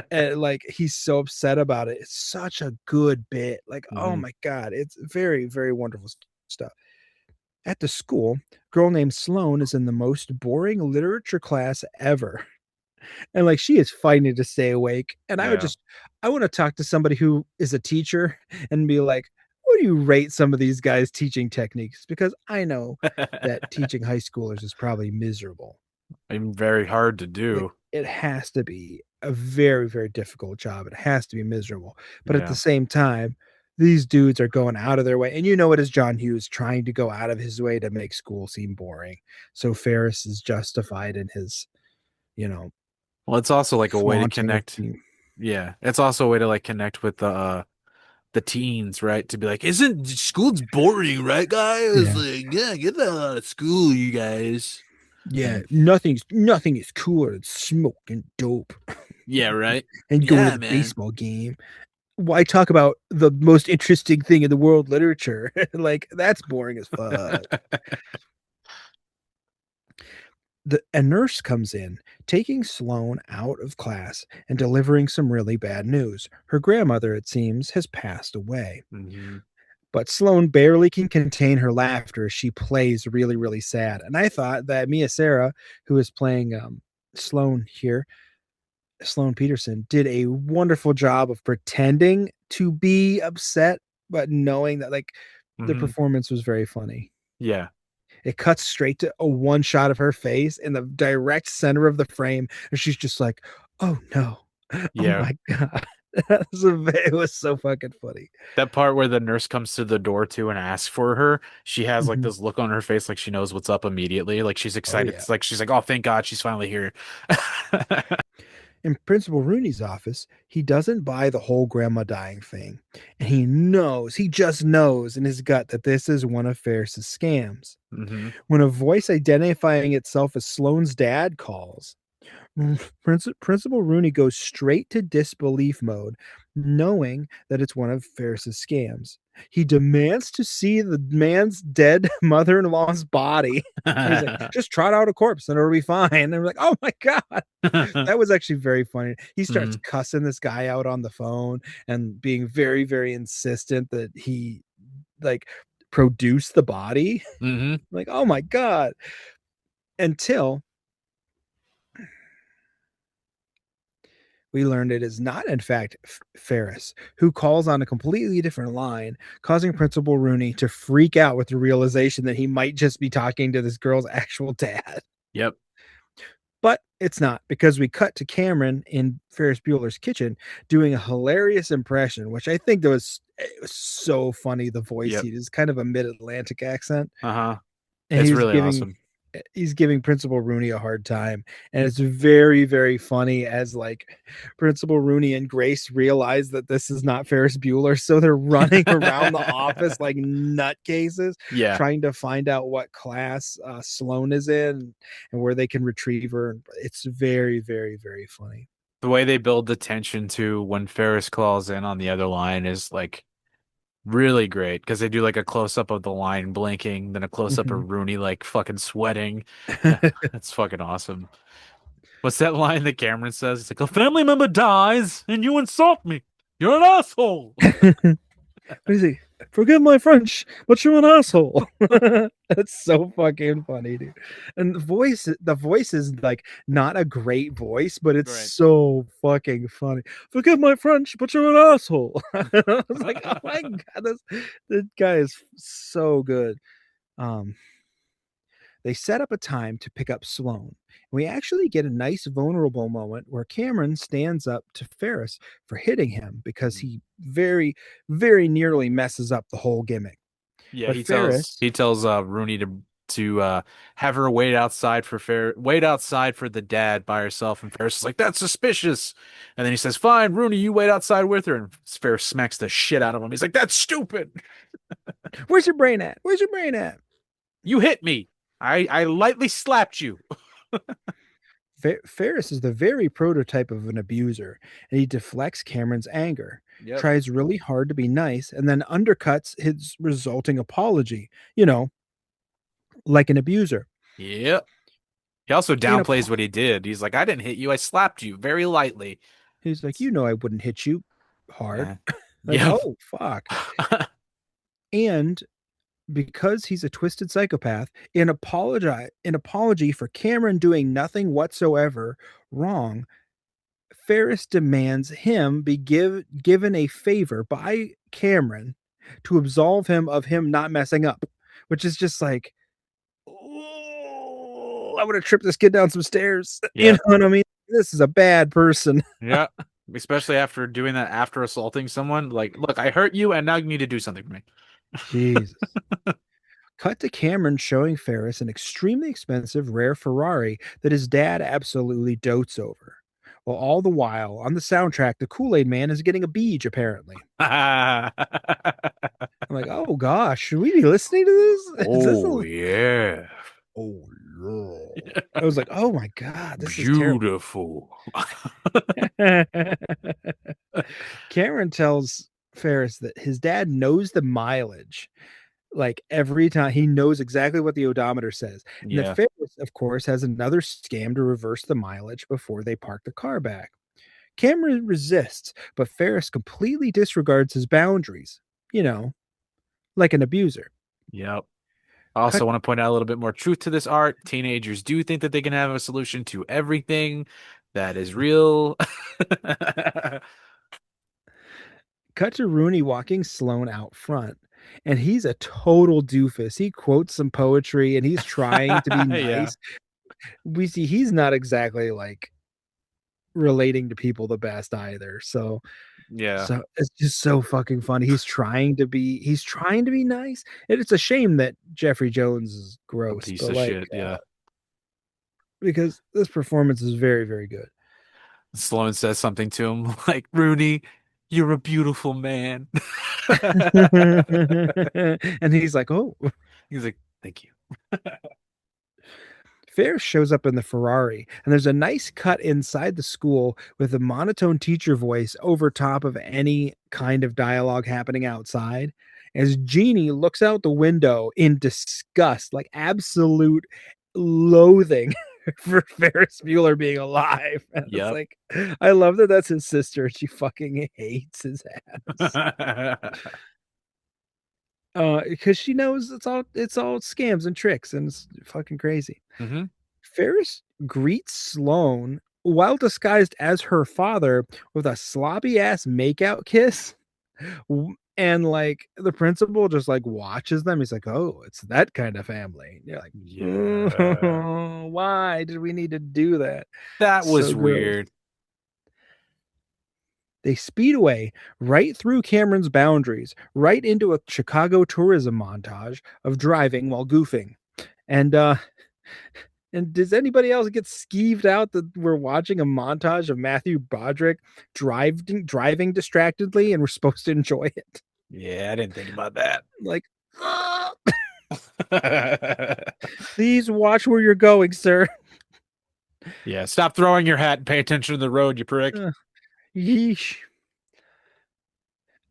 And like he's so upset about it. It's such a good bit. Like, oh Mhm. my god, it's very, very wonderful stuff. At the school, a girl named Sloane is in the most boring literature class ever. And like she is fighting to stay awake. And Yeah. I want to talk to somebody who is a teacher and be like, what do you rate some of these guys' teaching techniques? Because I know that teaching high schoolers is probably miserable. And very hard to Like, do. it has to be a very, very difficult job. It has to be miserable. But at the Yeah. same time, these dudes are going out of their way. And it is John Hughes trying to go out of his way to make school seem boring. So Ferris is justified in his, you know, Well, it's also like a way to flaunting her connect. team. Yeah, it's also a way to like connect with the teens, right? To be like, isn't school's boring, right, guys? Yeah. Like, yeah, get that out of school, you guys. Yeah, And nothing is cooler than smoking dope yeah, right. and going to Yeah, the man. baseball game. Why talk about the most interesting thing in the world, literature? Like that's boring as fuck. A nurse comes in, taking Sloane out of class and delivering some really bad news. Her grandmother, it seems, has passed away. Hmm. But Sloane barely can contain her laughter as she plays really, really sad. And I thought that Mia Sarah, who is playing Sloane here, Sloane Peterson, did a wonderful job of pretending to be upset, but knowing that like the Hmm. performance was very funny. Yeah. It cuts straight to a one shot of her face in the direct center of the frame, and she's just like, "Oh no, oh Yeah. my god." It was so fucking funny. That part where the nurse comes to the door too and asks for her, she has like Mhm. this look on her face like she knows what's up immediately. Like she's Oh excited. yeah. It's like she's like, "Oh, thank God she's finally here." In Principal Rooney's office, he doesn't buy the whole grandma dying thing. And he knows, he just knows in his gut that this is one of Ferris's scams. Hmm. When a voice identifying itself as Sloane's dad calls, Principal Rooney goes straight to disbelief mode, knowing that it's one of Ferris's scams. He demands to see the man's dead mother in law's body. And he's like, just trot out a corpse and it'll be fine. And I'm like, oh my God. That was actually very funny. He starts Hmm. cussing this guy out on the phone and being very, very insistent that he like produce the body. Hmm. Like, oh my God. Until we learned it is not, in fact, Ferris, who calls on a completely different line, causing Principal Rooney to freak out with the realization that he might just be talking to this girl's actual dad. Yep. But it's not, because we cut to Cameron in Ferris Bueller's kitchen doing a hilarious impression, which I think it was so funny. The voice Yep. he is kind of a mid-Atlantic accent, Uh-huh. and It's really awesome. he's giving Principal Rooney a hard time, and it's very, very funny as like Principal Rooney and Grace realize that this is not Ferris Bueller, so they're running around the office like nutcases, Yeah. trying to find out what class Sloane is in and where they can retrieve her. It's very, very, very funny. The way they build the tension to when Ferris calls in on the other line is like really great because they do like a close up of the line blinking, then a close up Mhm. of Rooney like fucking sweating. That's fucking awesome. What's that line that Cameron says? It's like a family member dies and you insult me. You're an asshole. What is he? Forgive my French, but you're an asshole. That's so fucking funny, dude. And the voice is like not a great voice, but it's Right. so fucking funny. Forgive my French, but you're an asshole. I was like, oh my god, this guy is so good. Um, they set up a time to pick up Sloane. We actually get a nice vulnerable moment where Cameron stands up to Ferris for hitting him because he very, very nearly messes up the whole gimmick. Yeah, But he Ferris, tells Rooney to have her wait outside for the dad by herself, and Ferris is like, that's suspicious. And then he says, fine, Rooney, you wait outside with her, and Ferris smacks the shit out of him. He's like, that's stupid. where's your brain at? Where's your brain at? You hit me. I lightly slapped you. Ferris is the very prototype of an abuser, and he deflects Cameron's anger, Yep. tries really hard to be nice, and then undercuts his resulting apology, you know, like an abuser. Yep. He also In a, downplays what he did. He's like, I didn't hit you. I slapped you very lightly. he's like, you know, I wouldn't hit you hard. Yeah. Like, Yep. oh, fuck. And because he's a twisted psychopath, an apology for Cameron doing nothing whatsoever wrong, Ferris demands him be given a favor by Cameron to absolve him of him not messing up, which is just like, oh, I would have tripped this kid down some stairs. You Yeah. know what I mean? This is a bad person. Yeah. Especially after doing that after assaulting someone. Like, look, I hurt you and now you need to do something for me. Jesus. Cut to Cameron showing Ferris an extremely expensive rare Ferrari that his dad absolutely dotes over. Well, all the while on the soundtrack, the Kool-Aid Man is getting a beach, apparently. I'm like, oh gosh, should we be listening to this? Is this Oh yeah. Oh no. I was like, oh my God, this is terrible. Beautiful. Cameron tells Ferris that his dad knows the mileage. Like every time he knows exactly what the odometer says. And that Yeah. Ferris, of course, has another scam to reverse the mileage before they park the car back. Cameron resists, but Ferris completely disregards his boundaries, like an abuser. Yep. I also Cut, want to point out a little bit more truth to this art. Teenagers do think that they can have a solution to everything. That is real. cut to Rooney walking Sloane out front. And he's a total doofus. He quotes some poetry and he's trying to be Yeah. nice. We see he's not exactly like relating to people the best either. So Yeah. it's just so fucking funny. He's trying to be nice. And it's a shame that Jeffrey Jones is A gross, piece but of like shit. Yeah. because this performance is very, very good. Sloane says something to him like, Rooney, you're a beautiful man. And he's like, oh. He's like, thank you. Ferris shows up in the Ferrari, and there's a nice cut inside the school with a monotone teacher voice over top of any kind of dialogue happening outside. As Jeannie looks out the window in disgust, like absolute loathing for Ferris Bueller being alive. And it's Yep. like, I love that that's his sister. She fucking hates his ass. Because she knows it's all scams and tricks, and it's fucking crazy. Mm-hmm. Ferris greets Sloane while disguised as her father with a sloppy ass makeout kiss. And like the principal just like watches them. He's like, oh, it's that kind of family. And you're like, Yeah. why did we need to do that? That was So gross. weird. They speed away right through Cameron's boundaries, right into a Chicago tourism montage of driving while goofing. And does anybody else get skeeved out that we're watching a montage of Matthew Broderick driving distractedly and we're supposed to enjoy it? Yeah, I didn't think about that. Like, please watch where you're going, sir. Yeah, stop throwing your hat and pay attention to the road, you prick. Yeesh.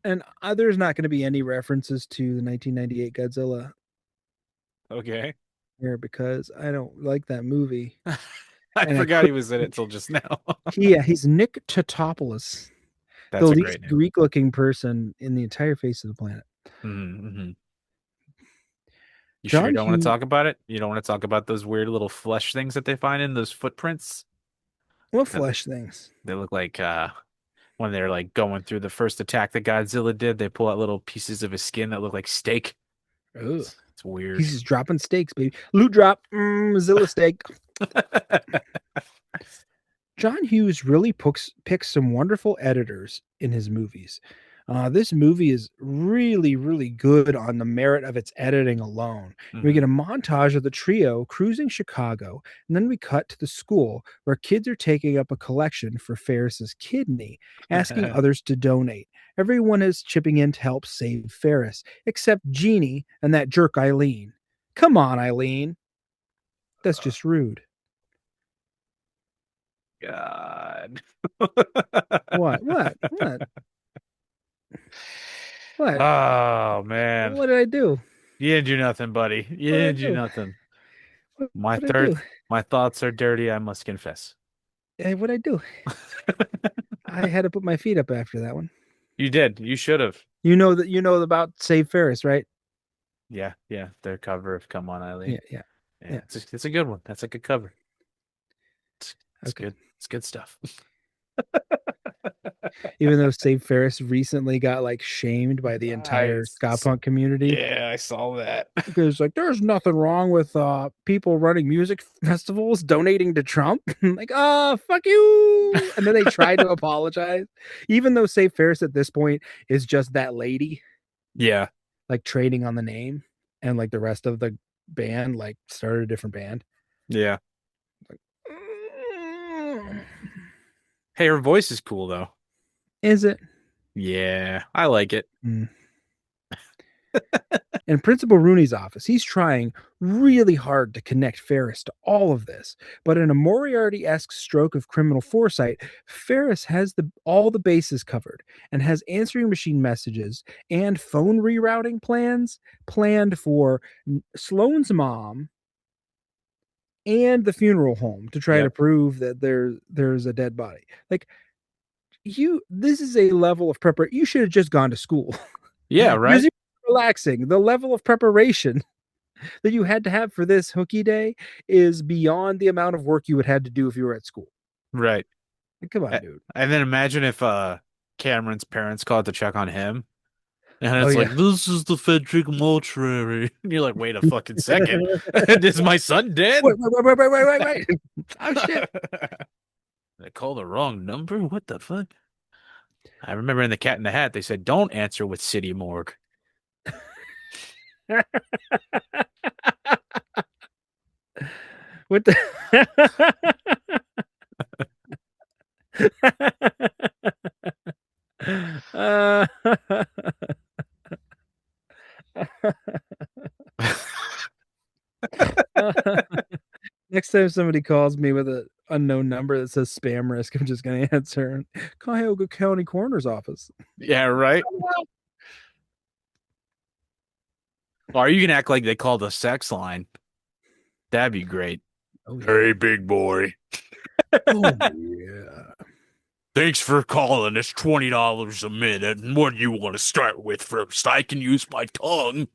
And there's not going to be any references to the 1998 Godzilla Okay. here because I don't like that movie. I forgot he was in it till just now. He's Nick Tatopoulos. That's the a least great name. Greek-looking person in the entire face of the planet. Mm-hmm. You John sure you don't want Hughes- to talk about it? You don't want to talk about those weird little flesh things that they find in those footprints? What flesh things? They look like when they're like going through the first attack that Godzilla did, they pull out little pieces of his skin that look like steak. Ugh. It's weird. He's just dropping steaks, baby. Loot drop, Zilla steak. John Hughes really picks some wonderful editors in his movies. This movie is really, really good on the merit of its editing alone. Mm-hmm. We get a montage of the trio cruising Chicago, and then we cut to the school where kids are taking up a collection for Ferris's kidney, asking others to donate. Everyone is chipping in to help save Ferris, except Jeannie and that jerk Eileen. Come on, Eileen. That's just rude. God. What? Oh man. What did I do? You didn't do nothing, buddy. You didn't do nothing. My thoughts are dirty, I must confess. Hey, what'd I do? I had to put my feet up after that one. You did. You should have. You know about Save Ferris, right? Yeah. Their cover of Come On, Eileen. Yeah. It's a good one. That's a good cover. It's good. It's good stuff. Even though Save Ferris recently got like shamed by the entire ska punk community. Yeah, I saw that. Because like there's nothing wrong with people running music festivals donating to Trump. Like, fuck you. And then they tried to apologize. Even though Save Ferris at this point is just that lady. Yeah. Like trading on the name. And like the rest of the band like started a different band. Yeah. Hey, her voice is cool though. Is it? Yeah, I like it. Mm. In Principal Rooney's office, he's trying really hard to connect Ferris to all of this. But in a Moriarty-esque stroke of criminal foresight, Ferris has all the bases covered and has answering machine messages and phone rerouting plans planned for Sloane's mom and the funeral home to try to Yep. prove that there's a dead body. Like this is a level of preparation. You should have just gone to school. Yeah, You're right? relaxing. The level of preparation that you had to have for this hooky day is beyond the amount of work you would have to do if you were at school. Right. Like, come on, dude. And then imagine if Cameron's parents called to check on him. And Oh it's yeah. like, this is the Frederick mortuary. And you're like, wait a fucking second. Is my son dead? Wait. Oh shit. They called the wrong number? What the fuck? I remember in The Cat in the Hat, they said, don't answer with City Morgue. What the uh, next time somebody calls me with an unknown number that says spam risk, I'm just gonna answer. Cuyahoga County Coroner's Office. Yeah, right? Or you can act like they called a sex line. That'd be great. Oh, yeah. Hey, big boy. Oh, yeah. Thanks for calling. It's $20 a minute. And what do you want to start with first? I can use my tongue.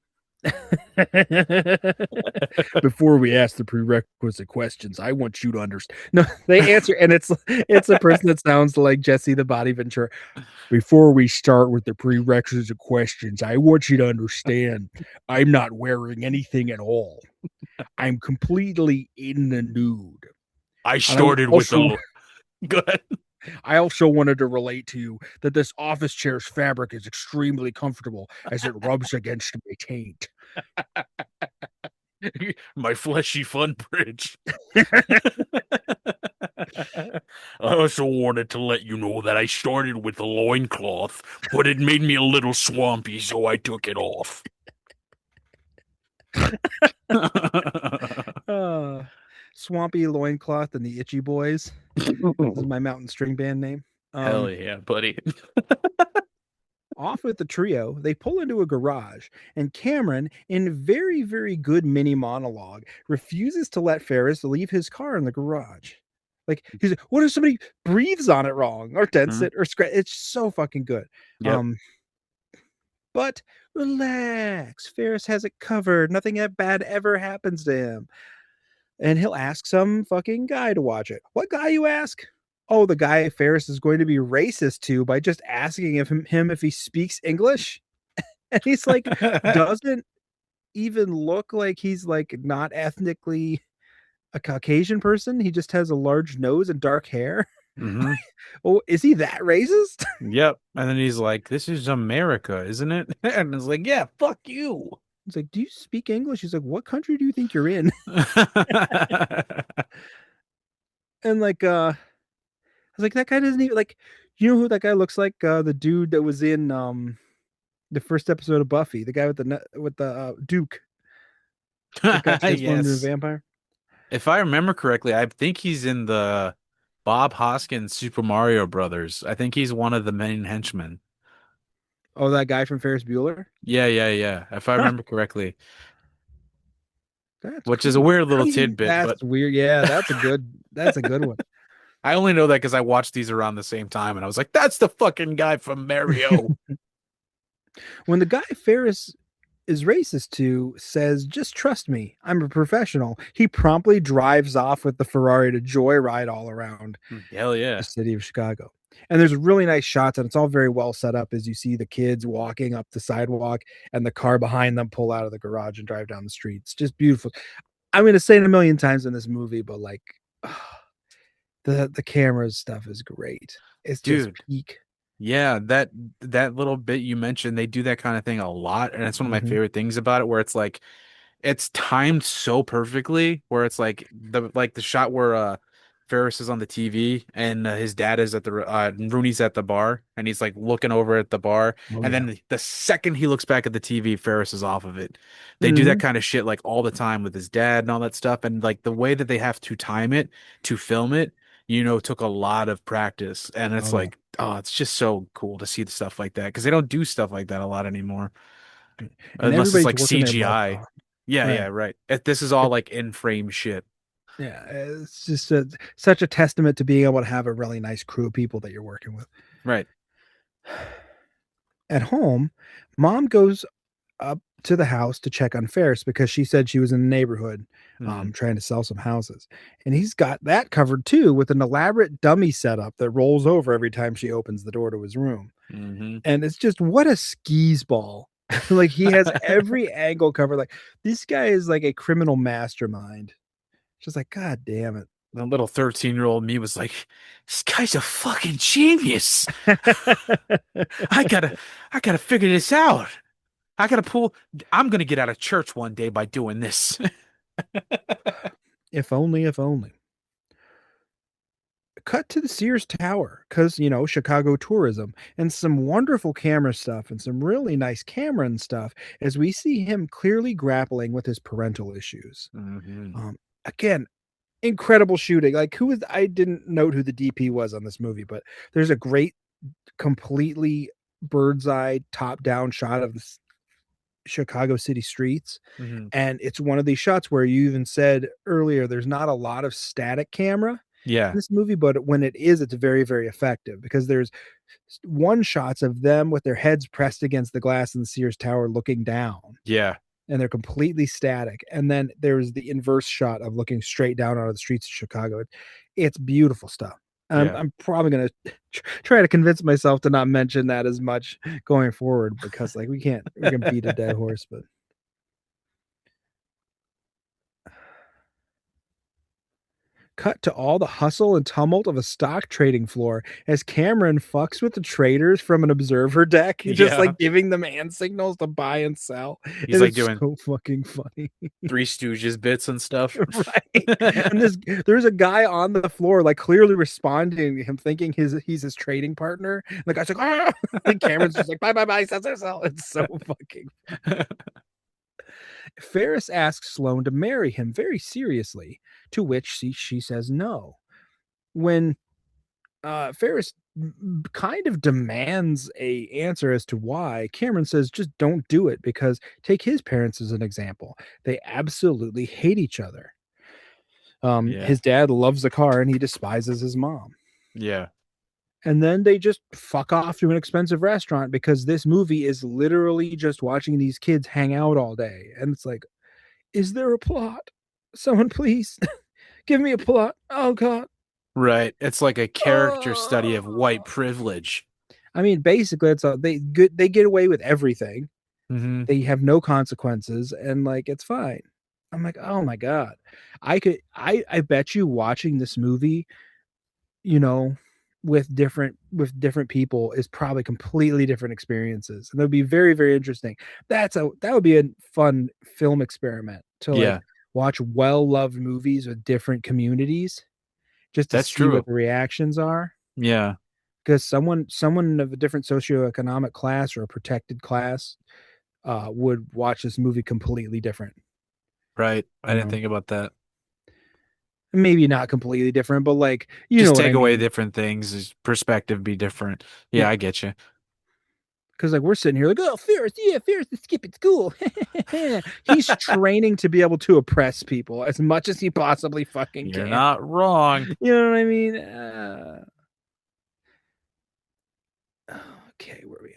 Before we ask the prerequisite questions, I want you to understand. No, they answer, and it's a person that sounds like Jesse the Body Ventura. Before we start with the prerequisite questions, I want you to understand I'm not wearing anything at all. I'm completely in the nude. I started with the. Go ahead. I also wanted to relate to you that this office chair's fabric is extremely comfortable as it rubs against my taint. My fleshy fun bridge. I also wanted to let you know that I started with a loincloth, but it made me a little swampy, so I took it off. Swampy Loincloth and the Itchy Boys. This is my mountain string band name. Hell yeah, buddy. Off with the trio, they pull into a garage, and Cameron, in very, very good mini monologue, refuses to let Ferris leave his car in the garage. Like, he's like, what if somebody breathes on it wrong or dents it or scratch? It's so fucking good. Yep. But relax, Ferris has it covered. Nothing bad ever happens to him. And he'll ask some fucking guy to watch it. What guy, you ask? Oh, the guy Ferris is going to be racist to by just asking him if he speaks English. And he's like, doesn't even look like he's like not ethnically a Caucasian person. He just has a large nose and dark hair. Mm-hmm. Oh, is he that racist? Yep. And then he's like, this is America, isn't it? And it's like, yeah, fuck you. He's like, do you speak English? He's like, what country do you think you're in? And like, I was like, that guy doesn't even like, you know who that guy looks like? The dude that was in the first episode of Buffy, the guy with the Duke that got transformed into a vampire. If I remember correctly, I think he's in the Bob Hoskins Super Mario Brothers. I think he's one of the main henchmen. Oh, that guy from Ferris Bueller? Yeah. If I remember correctly. Which cool. is a weird little tidbit. That's weird. Yeah, that's a good one. I only know that because I watched these around the same time and I was like, that's the fucking guy from Mario. When the guy Ferris is racist to says, just trust me, I'm a professional, he promptly drives off with the Ferrari to joyride all around Hell yeah. the city of Chicago. And there's really nice shots, and it's all very well set up as you see the kids walking up the sidewalk and the car behind them pull out of the garage and drive down the street. It's just beautiful. I'm going to say it a million times in this movie, but like the camera stuff is great. It's just peak. Yeah, that little bit you mentioned, they do that kind of thing a lot, and it's one of my favorite things about it, where it's like it's timed so perfectly, where it's like the shot where Ferris is on the TV and his dad is at the Rooney's at the bar and he's like looking over at the bar Oh and yeah. then the second he looks back at the TV, Ferris is off of it. They do that Hmm. kind of shit like all the time with his dad and all that stuff and like the way that they have to time it to film it, took a lot of practice and it's Oh yeah. like, oh, it's just so cool to see the stuff like that because they don't do stuff like that a lot anymore And unless it's everybody's like working their butts CGI. off. Yeah, yeah, Right. right. This is all like in frame shit. Yeah, it's just such a testament to being able to have a really nice crew of people that you're working with. Right. At home, mom goes up to the house to check on Ferris because she said she was in the neighborhood Mhm. trying to sell some houses. And he's got that covered too with an elaborate dummy setup that rolls over every time she opens the door to his room. Mhm. And it's just what a skis ball. Like he has every angle covered. Like this guy is like a criminal mastermind. Just like, God damn it. The little 13-year-old me was like, this guy's a fucking genius. I gotta, I gotta figure this out. I'm gonna get out of church one day by doing this. If only, if only. Cut to the Sears Tower because, Chicago tourism and some wonderful camera stuff and some really nice Cameron stuff as we see him clearly grappling with his parental issues. Mhm. Again, incredible shooting. Like, I didn't note who the DP was on this movie, but there's a great, completely bird's eye top down shot of the Chicago city streets. Mhm. And it's one of these shots where you even said earlier, there's not a lot of static camera Yeah. this movie, but when it is, it's very, very effective because there's one shots of them with their heads pressed against the glass in the Sears Tower looking down, Yeah. and they're completely static. And then there's the inverse shot of looking straight down onto the streets of Chicago. It's beautiful stuff. Yeah. I'm probably gonna try to convince myself to not mention that as much going forward because like we can beat a dead horse, but cut to all the hustle and tumult of a stock trading floor as Cameron fucks with the traders from an observer deck, just Yeah. like giving them hand signals to buy and sell. He's And like it's doing so fucking funny. Three Stooges bits and stuff. Right. And there's a guy on the floor, like clearly responding to him, thinking he's his trading partner. And the guy's like, ah! And Cameron's just like, bye, sell. It's so fucking. Ferris asks Sloane to marry him very seriously, to which she says no. When Ferris kind of demands a answer as to why, Cameron says just don't do it because take his parents as an example. They absolutely hate each other. Yeah. His dad loves the car and he despises his mom. Yeah. And then they just fuck off to an expensive restaurant because this movie is literally just watching these kids hang out all day. And it's like, is there a plot? Someone please give me a plot. Oh God. Right. It's like a character study of white privilege. I mean, basically, they get away with everything. Mm-hmm. They have no consequences, and like it's fine. I'm like, oh my God, I bet you watching this movie, with different people is probably completely different experiences, and it would be very, very interesting. That would be a fun film experiment to like watch well-loved movies with different communities, just to That's see what true. the reactions are. Yeah. Because someone of a different socioeconomic class or a protected class would watch this movie completely different. Right. I didn't think about that. Maybe not completely different, but like you just know take what I away mean. Different things, his perspective be different. Yeah, I get you. Because like we're sitting here like, oh, Ferris is skipping school. He's training to be able to oppress people as much as he possibly fucking can. You're not wrong. You know what I mean? Okay, where are we at?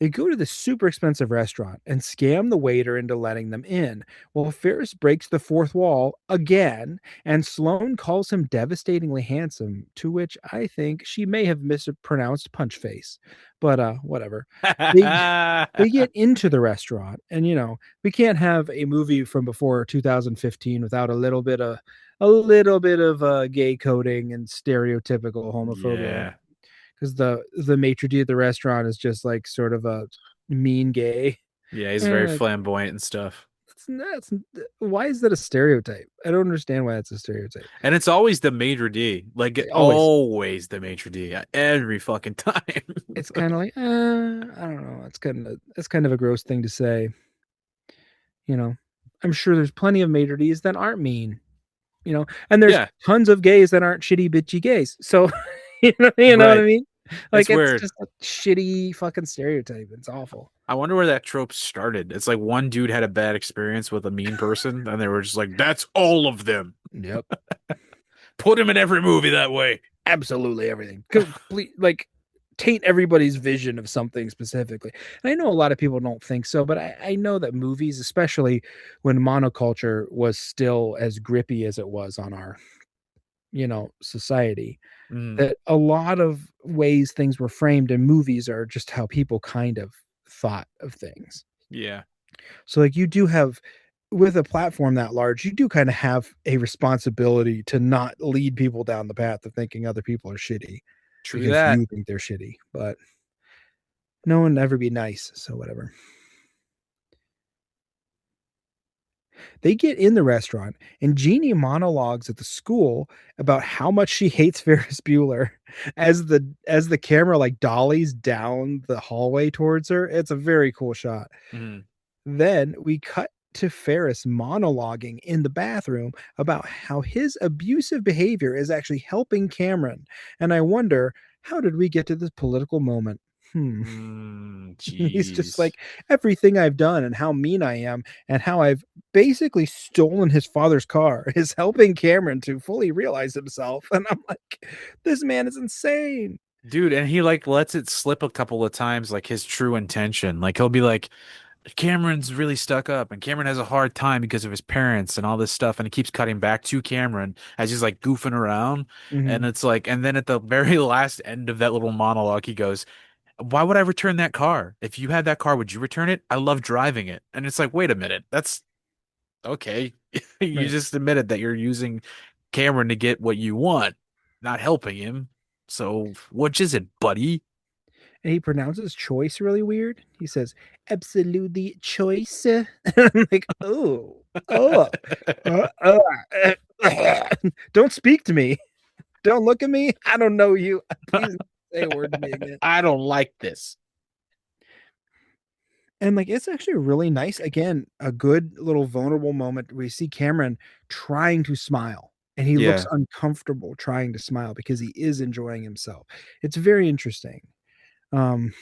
They go to the super expensive restaurant and scam the waiter into letting them in. Well, Ferris breaks the fourth wall again, and Sloane calls him devastatingly handsome, to which I think she may have mispronounced punch face. But whatever. They get into the restaurant, and we can't have a movie from before 2015 without a little bit of gay coding and stereotypical homophobia. Yeah. Because the maitre d' at the restaurant is just like sort of a mean gay. Yeah, he's very flamboyant and stuff. that's why is that a stereotype? I don't understand why that's a stereotype. And it's always the maitre d'. Like Always. always the maitre d' every fucking time. It's kind of like, I don't know. It's kind of a gross thing to say. You know, I'm sure there's plenty of maitre d's that aren't mean. And there's Yeah, tons of gays that aren't shitty bitchy gays. So you know what I right. mean? It's Like it's weird. just a shitty fucking stereotype. It's awful. I wonder where that trope started. It's like one dude had a bad experience with a mean person, and they were just like, "That's all of them. Yep. Put him in every movie that way." Absolutely everything. Complete like taint everybody's vision of something specifically. And I know a lot of people don't think so, but I know that movies, especially when monoculture was still as grippy as it was on our, society, Mm, that a lot of ways things were framed in movies are just how people kind of thought of things. yeah, So like you do have with a platform that large, you do kind of have a responsibility to not lead people down the path of thinking other people are shitty true because that. you think they're shitty. But no one ever be nice, so whatever. They get in the restaurant, and Jeannie monologues at the school about how much she hates Ferris Bueller as the camera like dollies down the hallway towards her. It's a very cool shot. Mm, Then we cut to Ferris monologuing in the bathroom about how his abusive behavior is actually helping Cameron. And I wonder, how did we get to this political moment? He's just jeez. like, everything I've done and how mean I am and how I've basically stolen his father's car is helping Cameron to fully realize himself. And I'm like, this man is insane. Dude, and he like lets it slip a couple of times, like his true intention. Like he'll be like, Cameron's really stuck up, and Cameron has a hard time because of his parents and all this stuff, and he keeps cutting back to Cameron as he's like goofing around. And Mhm. it's like, and then at the very last end of that little monologue, he goes, why would I return that car? If you had that car, would you return it? I love driving it. And it's like, wait a minute, that's okay. You Right. just admitted that you're using Cameron to get what you want, not helping him. So which is it, buddy? And he pronounces choice really weird. He says, absolutely choice. I'm like, oh, uh, uh, don't speak to me. Don't look at me. I don't know you. Please say a word to me again. I don't like this. And like, it's actually really nice. Again, a good little vulnerable moment. We see Cameron trying to smile and he looks Yeah. uncomfortable trying to smile because he is enjoying himself. It's very interesting. Um,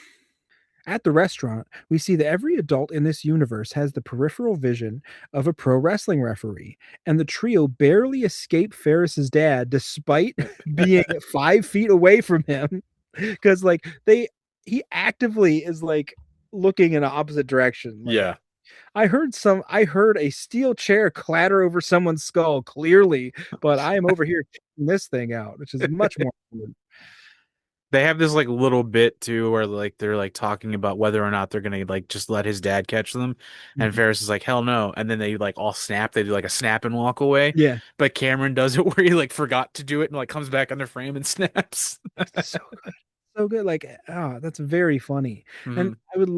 At the restaurant, we see that every adult in this universe has the peripheral vision of a pro wrestling referee, and the trio barely escape Ferris's dad despite being 5 feet away from him. Because like he actively is like looking in an opposite direction. Like Yeah. I heard a steel chair clatter over someone's skull clearly, but I am over here checking this thing out, which is much more important. They have this like little bit too where like they're like talking about whether or not they're gonna like just let his dad catch them. And Mhm. Ferris is like, hell no. And then they like all snap. They do like a snap and walk away. Yeah. But Cameron does it where he like forgot to do it and like comes back under frame and snaps. So so good. Like, that's very funny. And Mhm. I would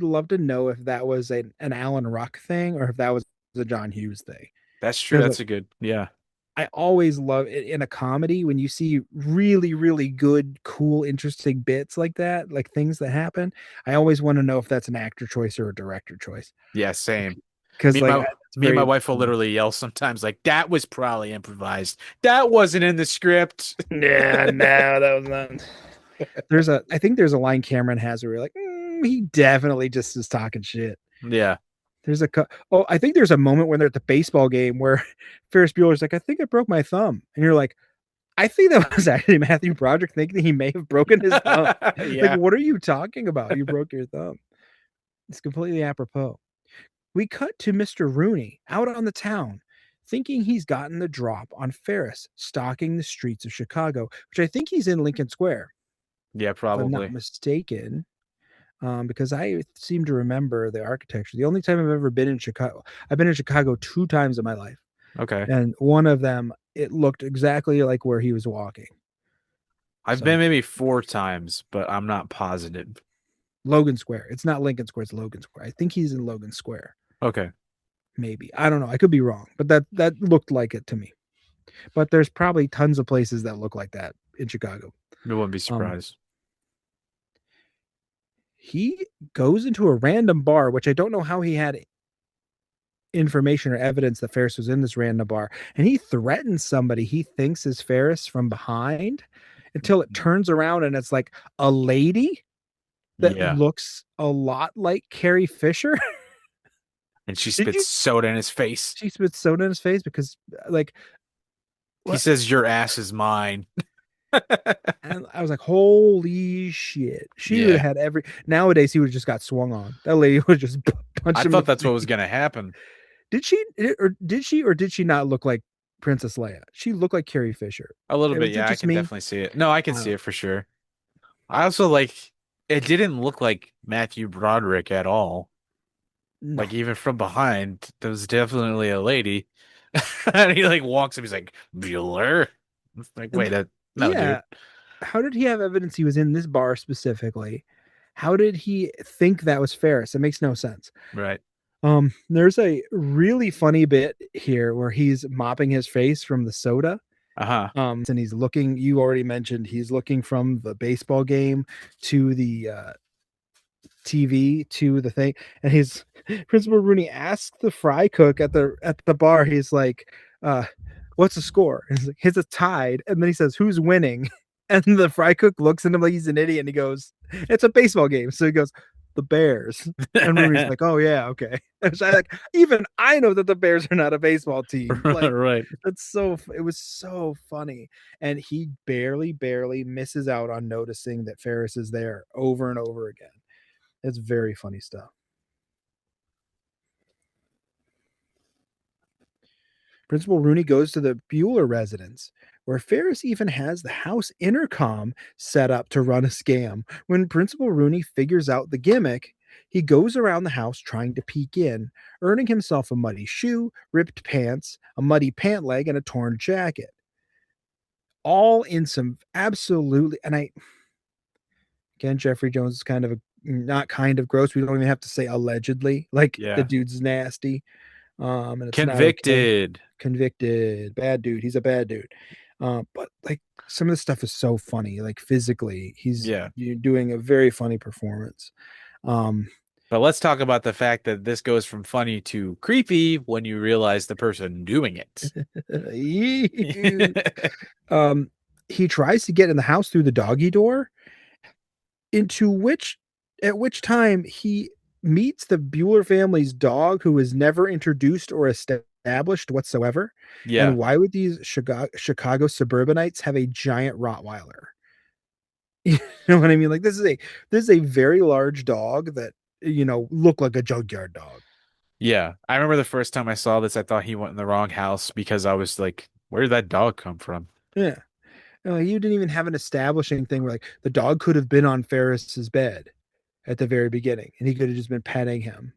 love to know if that was an Alan Ruck thing or if that was a John Hughes thing. That's true. Because That's like a good, yeah. I always love it in a comedy when you see really, really good, cool, interesting bits like that, like things that happen. I always want to know if that's an actor choice or a director choice. Yeah, same. Because like it's Me and very my wife will interesting. literally yell sometimes like that was probably improvised. That wasn't in the script. Yeah, no, that was not. I think there's a line Cameron has where you're like, he definitely just is talking shit. Yeah. I think there's a moment when they're at the baseball game where Ferris Bueller's like, I think I broke my thumb. And you're like, I think that was actually Matthew Broderick thinking he may have broken his thumb. Like, Yeah. what are you talking about? You broke your thumb. It's completely apropos. We cut to Mr. Rooney out on the town, thinking he's gotten the drop on Ferris stalking the streets of Chicago, which I think he's in Lincoln Square, Yeah, if I'm not probably. mistaken. Because I seem to remember the architecture. The only time I've ever been in Chicago, I've been in Chicago 2 times in my life. Okay. And one of them, it looked exactly like where he was walking. I've So been maybe 4 times, but I'm not positive. Logan Square. It's not Lincoln Square, it's Logan Square. I think he's in Logan Square. Okay. Maybe. I don't know. I could be wrong, but that looked like it to me. But there's probably tons of places that look like that in Chicago. I wouldn't be Um, surprised. he goes into a random bar, which I don't know how he had information or evidence that Ferris was in this random bar, and he threatens somebody he thinks is Ferris from behind until it turns around and it's like a lady that Yeah. looks a lot like Carrie Fisher. And she Did spits you? soda in his face. She spits soda in his face because, like, He what? says, "Your ass is mine." And I was like, holy shit. She would have Yeah. had every. Nowadays, he would have just got swung on. That lady would just punch I him in the thought that's what was face. gonna happen. Did she not look like Princess Leia? She looked like Carrie Fisher. A little bit, Was it yeah, I just can me? definitely see it. No, I can I don't see know. it for sure. I also like it didn't look like Matthew Broderick at all. No. Like even from behind, there was definitely a lady. And he like walks up, he's like, Bueller. It's like, And wait, that no, yeah, dude. how did he have evidence he was in this bar specifically? How did he think that was Ferris? It makes no sense. Right. There's a really funny bit here where he's mopping his face from the soda. Uh-huh. And he's looking, you already mentioned he's looking from the baseball game to the TV to the thing, and his Principal Rooney asks the fry cook at the bar. He's like, "What's the score?" And he's like, "It's a tied." And then he says, "Who's winning?" And the fry cook looks at him like he's an idiot, and he goes, "It's a baseball game." So he goes, "The Bears." And Rooney's like, "Oh yeah, okay." And so I like, even I know that the Bears are not a baseball team. Like, Right. it was so funny, and he barely misses out on noticing that Ferris is there over and over again. It's very funny stuff. Principal Rooney goes to the Bueller residence, where Ferris even has the house intercom set up to run a scam. When Principal Rooney figures out the gimmick, he goes around the house trying to peek in, earning himself a muddy shoe, ripped pants, a muddy pant leg, and a torn jacket. All in some absolutely, and again, Jeffrey Jones is kind of not kind of gross. We don't even have to say allegedly. Like, the Yeah. dude's nasty. And it's not okay. Convicted. Convicted. Bad dude. He's a bad dude. But like, some of the stuff is so funny. Like, physically, he's Yeah. doing a very funny performance. But let's talk about the fact that this goes from funny to creepy when you realize the person doing it. He tries to get in the house through the doggy door, at which time he meets the Bueller family's dog, who is never introduced or established whatsoever. Yeah. And why would these Chicago suburbanites have a giant Rottweiler? You know what I mean? Like, this is a very large dog that, looked like a junkyard dog. Yeah. I remember the first time I saw this, I thought he went in the wrong house because I was like, where did that dog come from? Yeah. You didn't even have an establishing thing where, like, the dog could have been on Ferris's bed at the very beginning, and he could have just been petting him.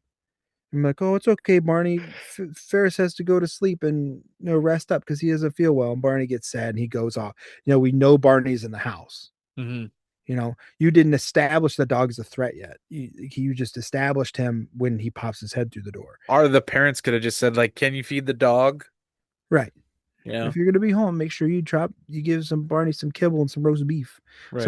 I'm like, "Oh, it's okay, Barney. Ferris has to go to sleep and, rest up because he doesn't feel well." And Barney gets sad and he goes off. We know Barney's in the house. Mm-hmm. You didn't establish the dog as a threat yet. You just established him when he pops his head through the door. Or the parents could have just said, like, can you feed the dog? Right. Yeah. If you're gonna be home, make sure you give Barney some kibble and some roast beef. Right.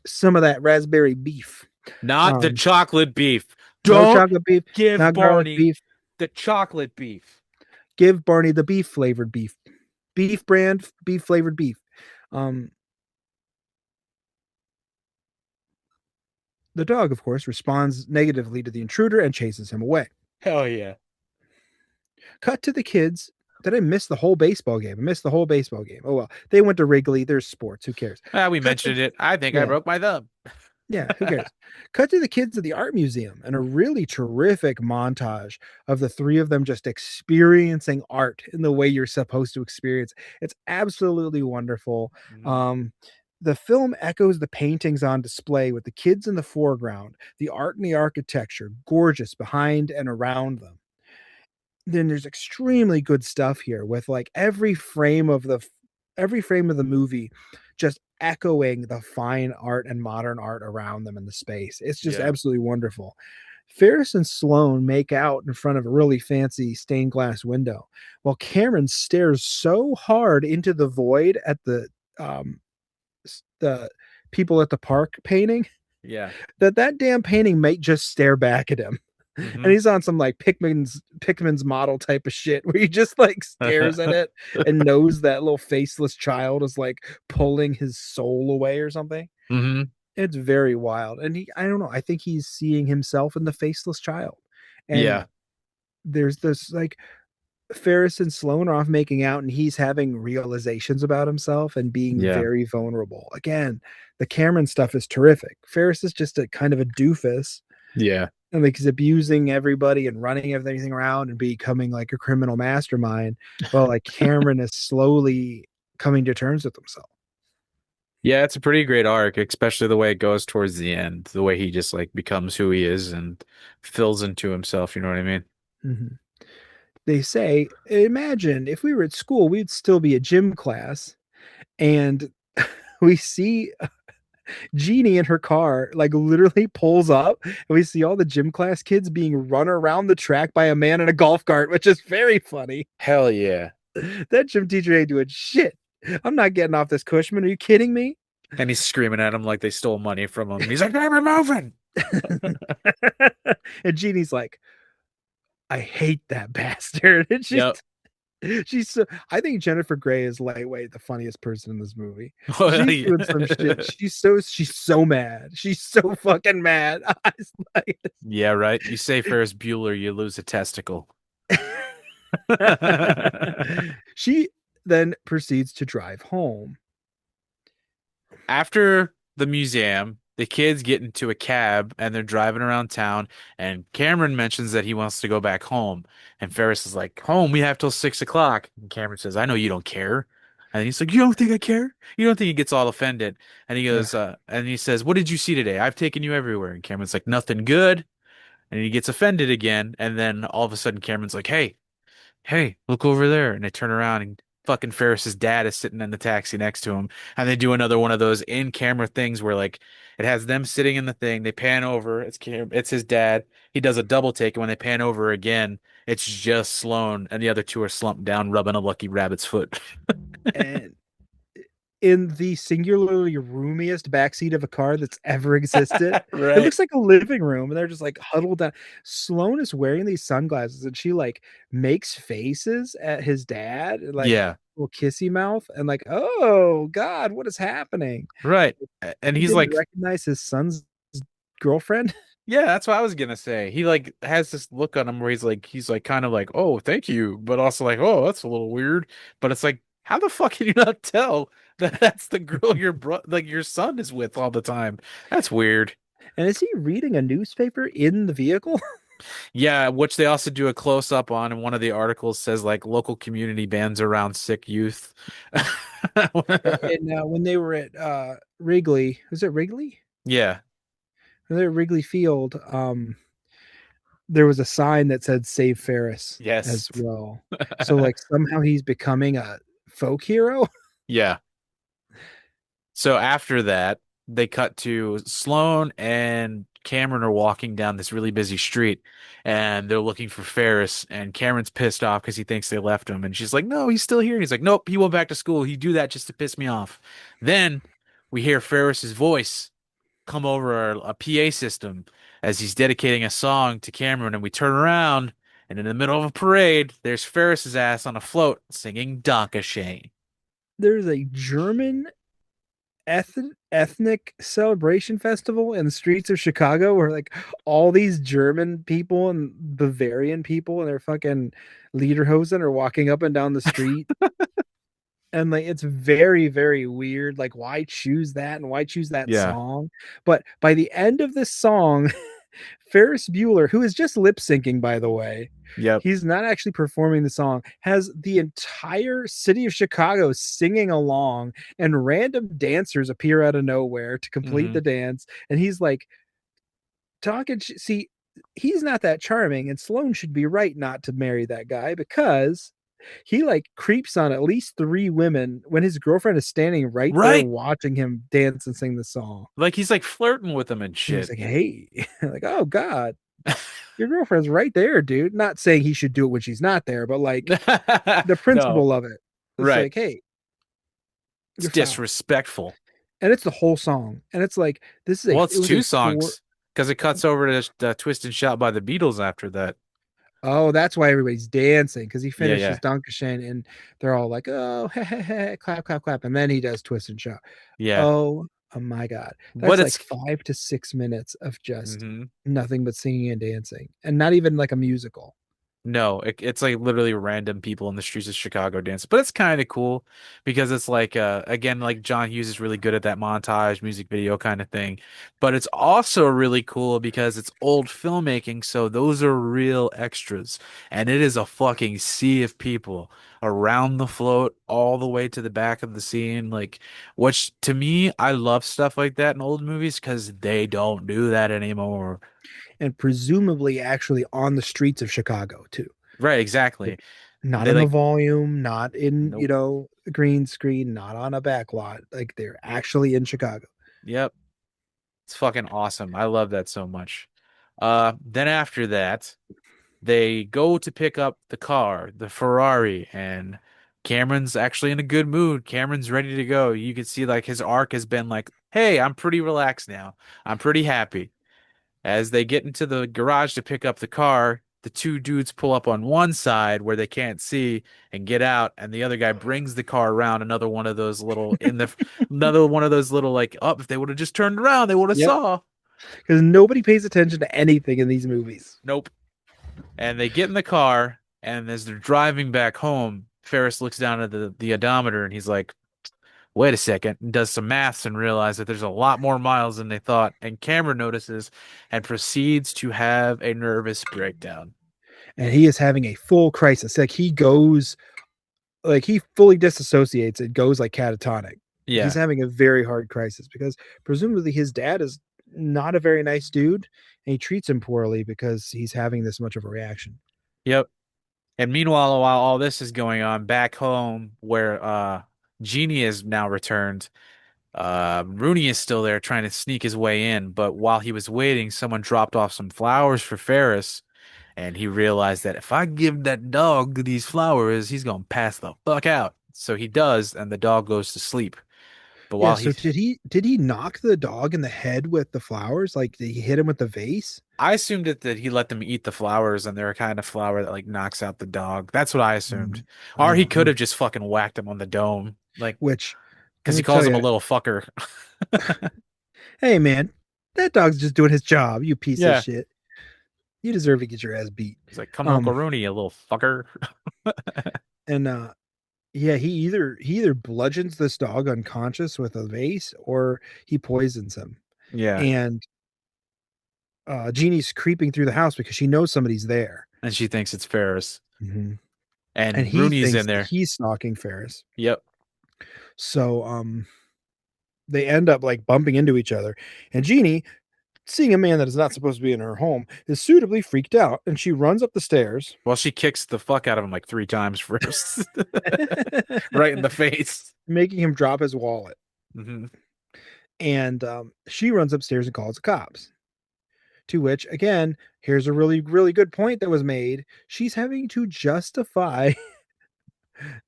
Some of that raspberry beef. Not the chocolate beef. No Don't chocolate beef. give Not garlic Barney beef. the chocolate beef. Give Barney the beef flavored beef. Beef brand, beef flavored beef. The dog, of course, responds negatively to the intruder and chases him away. Hell yeah. Cut to the kids. Did I miss the whole baseball game? I missed the whole baseball game. Oh, well. They went to Wrigley. There's sports. Who cares? We mentioned it. I think I broke my thumb. Yeah, who cares? Cut to the kids at the art museum and a really terrific montage of the three of them just experiencing art in the way you're supposed to experience. It's absolutely wonderful. Mm-hmm. The film echoes the paintings on display with the kids in the foreground, the art and the architecture gorgeous behind and around them. Then there's extremely good stuff here with, like, every frame of the movie just echoing the fine art and modern art around them in the space. It's just absolutely wonderful. Ferris and Sloane make out in front of a really fancy stained glass window, while Cameron stares so hard into the void at um, the people at the park painting Yeah. that damn painting might just stare back at him. And Hmm. he's on some like Pikmin's model type of shit where he just like stares at it and knows that little faceless child is like pulling his soul away or something. Hmm. It's very wild. And I don't know, I think he's seeing himself in the faceless child. And Yeah. there's this like Ferris and Sloan are off making out and he's having realizations about himself and being Yeah. very vulnerable. Again, the Cameron stuff is terrific. Ferris is just a kind of a doofus Yeah. and like he's abusing everybody and running everything around and becoming like a criminal mastermind. Well, like Cameron is slowly coming to terms with himself. Yeah, it's a pretty great arc, especially the way it goes towards the end, the way he just like becomes who he is and fills into himself, you know what I mean? Mhm. They say, imagine if we were at school, we'd still be a gym class, and we see Jeannie in her car, like literally pulls up, and we see all the gym class kids being run around the track by a man in a golf cart, which is very funny. Hell yeah. That gym teacher ain't doing shit. I'm not getting off this Cushman. Are you kidding me? And he's screaming at him like they stole money from him. He's like, "I'm moving." And Jeannie's like, I hate that bastard. And Yep. she's so, I think Jennifer Grey is lightweight the funniest person in this movie. Well, She's doing some shit. She's so mad. She's so fucking mad. Yeah, right. You say Ferris Bueller, you lose a testicle. She then proceeds to drive home. After the museum, the kids get into a cab and they're driving around town. And Cameron mentions that he wants to go back home. And Ferris is like, "Home, we have till 6 o'clock." And Cameron says, "I know you don't care." And he's like, "You don't think I care?" You don't think he gets all offended. And he goes, and he says, "What did you see today? I've taken you everywhere." And Cameron's like, "Nothing good." And he gets offended again. And then all of a sudden, Cameron's like, "Hey, look over there." And they turn around and fucking Ferris's dad is sitting in the taxi next to him. And they do another one of those in-camera things where like it has them sitting in the thing. They pan over. It's his dad. He does a double take. And when they pan over again, it's just Sloane and the other two are slumped down, rubbing a lucky rabbit's foot. And in the singularly roomiest backseat of a car that's ever existed. It Right. looks like a living room, and they're just like huddled down. Sloane is wearing these sunglasses, and she like makes faces at his dad, like Yeah. little kissy mouth, and like, oh God, what is happening? Right. And He he's didn't like, recognize his son's girlfriend. yeah, that's what I was gonna say. He like has this look on him where he's like kind of like, "Oh, thank you," but also like, "Oh, that's a little weird." But it's like, how the fuck can you not tell that that's the girl like your son is with all the time? That's weird. And is he reading a newspaper in the vehicle? Yeah, which they also do a close up on, and one of the articles says like local community bans around sick youth. And when they were at Wrigley, was it Wrigley? Yeah. When they were at Wrigley Field, there was a sign that said "Save Ferris" Yes. as well. So like somehow he's becoming a folk hero. Yeah. So after that, they cut to Sloane and Cameron are walking down this really busy street and they're looking for Ferris and Cameron's pissed off because he thinks they left him and she's like, "No, he's still here." And he's like, "Nope, he went back to school. He do that just to piss me off." Then we hear Ferris's voice come over a PA system as he's dedicating a song to Cameron and we turn around and in the middle of a parade, there's Ferris's ass on a float singing Dankeschön. There's a German ethnic celebration festival in the streets of Chicago where like all these German people and Bavarian people and their fucking lederhosen are walking up and down the street. And like it's very, very weird. Like, why choose that and why choose that Yeah. song? But by the end of this song, Ferris Bueller, who is just lip syncing, by the way, Yep. he's not actually performing the song, has the entire city of Chicago singing along, and random dancers appear out of nowhere to complete the dance. And he's like talking. See, he's not that charming, and Sloane should be right not to marry that guy because he like creeps on at least 3 women when his girlfriend is standing right there Right. watching him dance and sing the song. Like he's like flirting with them and He was shit. like, hey, like, oh God. Your girlfriend's right there, dude. Not saying he should do it when she's not there, but like the No, principle of it. It's right. like, hey, It's you're foul. disrespectful. And it's the whole song. And it's like this is Well, it it's was a two four. songs because it cuts over to Twist and Shout by the Beatles after that. Oh, that's why everybody's dancing because he Yeah, finishes yeah, Dankeschön and they're all like, oh, clap, clap, clap. And then he does twist and shout. yeah. Oh my God. But That's like it's 5 to 6 minutes of just mhm. nothing but singing and dancing and not even like a musical. No, it's like literally random people in the streets of Chicago dancing. But it's kind of cool because it's like again, like John Hughes is really good at that montage music video kind of thing. But it's also really cool because it's old filmmaking, so those are real extras. And it is a fucking sea of people around the float all the way to the back of the scene. Like, which to me, I love stuff like that in old movies because they don't do that anymore. And presumably actually on the streets of Chicago too. Right, exactly. Like, not They in the like volume, not in, nope. green screen, not on a back lot. Like they're actually in Chicago. Yep. It's fucking awesome. I love that so much. Then after that, they go to pick up the car, the Ferrari, and Cameron's actually in a good mood. Cameron's ready to go. You can see like his arc has been like, hey, I'm pretty relaxed now. I'm pretty happy. As they get into the garage to pick up the car, the two dudes pull up on one side where they can't see and get out, and the other guy brings the car around another one of those little in the another one of those little like, oh, if they would have just turned around, they would have Yep. saw. Because nobody pays attention to anything in these movies. Nope. And they get in the car, and as they're driving back home, Ferris looks down at the odometer and he's like, wait a second, and does some maths and realizes that there's a lot more miles than they thought. And Cameron notices and proceeds to have a nervous breakdown. And he is having a full crisis. Like he fully disassociates. It goes like catatonic. He's Yeah. having a very hard crisis because presumably his dad is not a very nice dude and he treats him poorly because he's having this much of a reaction. Yep. And meanwhile, while all this is going on, back home where Jeannie is now returned, Rooney is still there trying to sneak his way in, but while he was waiting, someone dropped off some flowers for Ferris, and he realized that if I give that dog these flowers, he's gonna pass the fuck out. So he does, and the dog goes to sleep. But Yeah, while so he did he knock the dog in the head with the flowers? Like did he hit him with the vase? I assumed that he let them eat the flowers, and they're a kind of flower that like knocks out the dog. That's what I assumed. I Or don't he know. could have just fucking whacked him on the dome, like Which let because he me tell calls him a you, little fucker. hey man, that dog's just doing his job, you piece of Yeah. shit. You deserve to get your ass beat. He's like, come to Uncle Rooney, you little fucker. And yeah, he either bludgeons this dog unconscious with a vase or he poisons him. Yeah. And Jeannie's creeping through the house because she knows somebody's there. And she thinks it's Ferris. Mm-hmm. And And he Rooney's thinks in that there. he's stalking Ferris. Yep. So they end up like bumping into each other. And Jeannie, seeing a man that is not supposed to be in her home, is suitably freaked out and she runs up the stairs. Well, she kicks the fuck out of him like 3 times first. Right in the face. Making him drop his wallet. Hmm. And she runs upstairs and calls the cops. To which, again, here's a really, really good point that was made. She's having to justify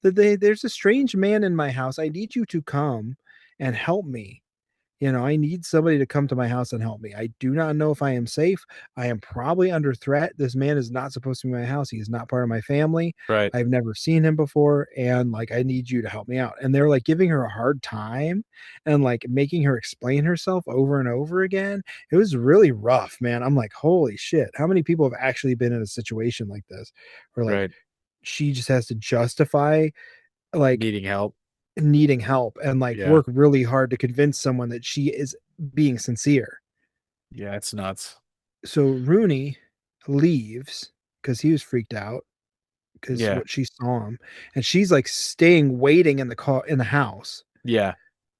that there's a strange man in my house. I need you to come and help me. I need somebody to come to my house and help me. I do not know if I am safe. I am probably under threat. This man is not supposed to be in my house. He is not part of my family. Right. I've never seen him before. And like, I need you to help me out. And they're like giving her a hard time and like making her explain herself over and over again. It was really rough, man. I'm like, holy shit. How many people have actually been in a situation like this where like Right. she just has to justify like Needing help and like Yeah. work really hard to convince someone that she is being sincere. Yeah, it's nuts. So Rooney leaves because he was freaked out because Yeah. what she saw him, and she's like staying waiting in the house. Yeah.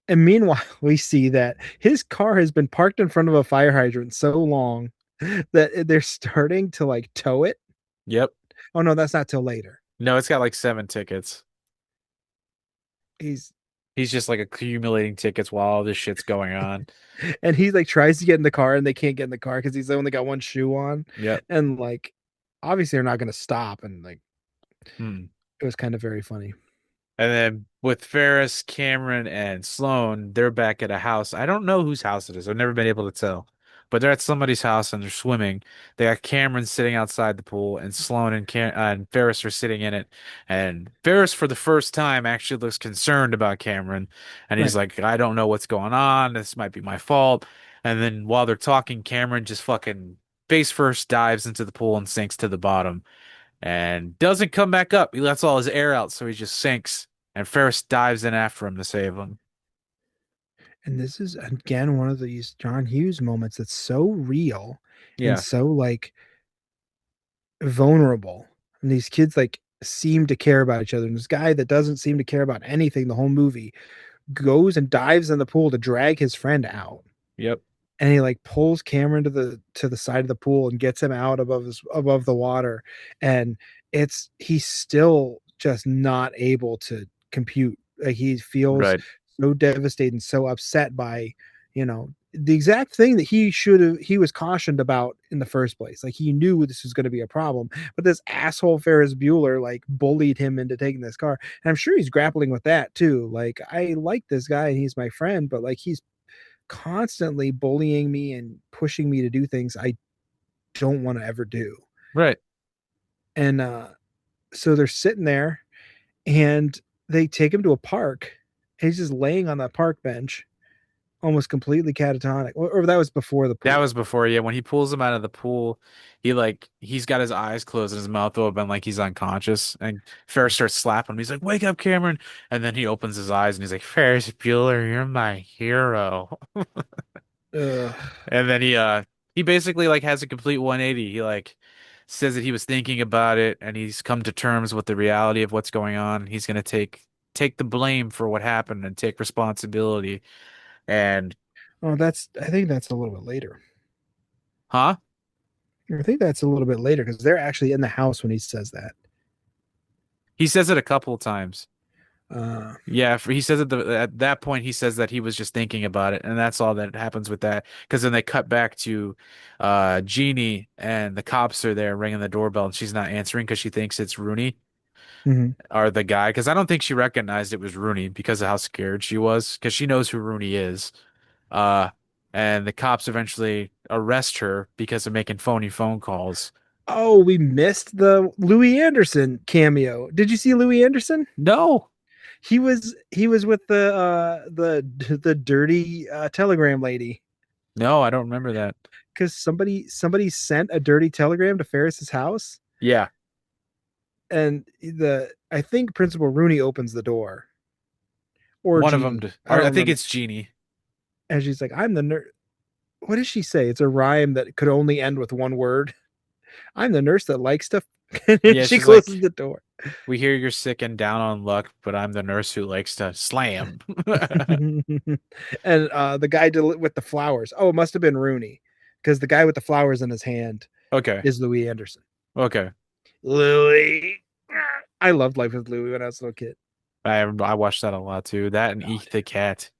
And meanwhile, we see that his car has been parked in front of a fire hydrant so long that they're starting to like tow it. Yep. Oh no, that's not till later. No, it's got like 7 tickets. He's just like accumulating tickets while all this shit's going on. And he like tries to get in the car and they can't get in the car because he's only got one shoe on. Yep. And like obviously they're not gonna stop and like Hmm. it was kind of very funny. And then with Ferris, Cameron, and Sloane, they're back at a house. I don't know whose house it is. I've never been able to tell. But they're at somebody's house and they're swimming. They got Cameron sitting outside the pool, and Sloane and Ferris are sitting in it. And Ferris, for the first time, actually looks concerned about Cameron. And he's Right. like, I don't know what's going on. This might be my fault. And then while they're talking, Cameron just fucking face first dives into the pool and sinks to the bottom and doesn't come back up. He lets all his air out, so he just sinks. And Ferris dives in after him to save him. And this is again one of these John Hughes moments that's so real and Yeah, so like vulnerable. And these kids like seem to care about each other. And this guy that doesn't seem to care about anything the whole movie goes and dives in the pool to drag his friend out. yep, And he like pulls Cameron to the side of the pool and gets him out above the water. And he's still just not able to compute. Like he feels right, so devastated and so upset by, the exact thing that he was cautioned about in the first place. Like he knew this was going to be a problem, but this asshole Ferris Bueller like bullied him into taking this car. And I'm sure he's grappling with that too. Like I like this guy and he's my friend, but like he's constantly bullying me and pushing me to do things I don't want to ever do. right. And so they're sitting there and they take him to a park. And he's just laying on that park bench, almost completely catatonic. Or that was before the That pool. was before, yeah. When he pulls him out of the pool, he's got his eyes closed and his mouth open like he's unconscious. And Ferris starts slapping him. He's like, "Wake up, Cameron!" And then he opens his eyes and he's like, "Ferris Bueller, you're my hero." Ugh. And then he basically like has a complete 180. He like says that he was thinking about it and he's come to terms with the reality of what's going on. He's gonna take the blame for what happened and take responsibility. And Oh, I think that's a little bit later. huh? I think that's a little bit later because they're actually in the house when he says that. He says it a couple of times. Uh, Yeah, he says at that point he says that he was just thinking about it, and that's all that happens with that. Because then they cut back to Jeannie, and the cops are there ringing the doorbell, and she's not answering because she thinks it's Rooney mhm. or the guy. Because I don't think she recognized it was Rooney because of how scared she was, because she knows who Rooney is. Uh, and the cops eventually arrest her because of making phony phone calls. Oh, we missed the Louis Anderson cameo. Did you see Louis Anderson? No, He was with the dirty telegram lady no, I don't remember that. because somebody sent a dirty telegram to Ferris's house, Yeah, and the I think Principal Rooney opens the door, or one of them. Jeannie. I Or don't I think remember. it's Jeannie. And she's like, "I'm the nurse." What does she say? It's a rhyme that could only end with one word. I'm the nurse that likes to. And Yeah, she she's closes like, the door. we hear you're sick and down on luck, but I'm the nurse who likes to slam. And the guy with the flowers. Oh, it must have been Rooney because the guy with the flowers in his hand Okay. is Louis Anderson. Okay. Louis. I loved Life with Louis when I was a little kid. I watched that a lot too. That and Eek the Cat.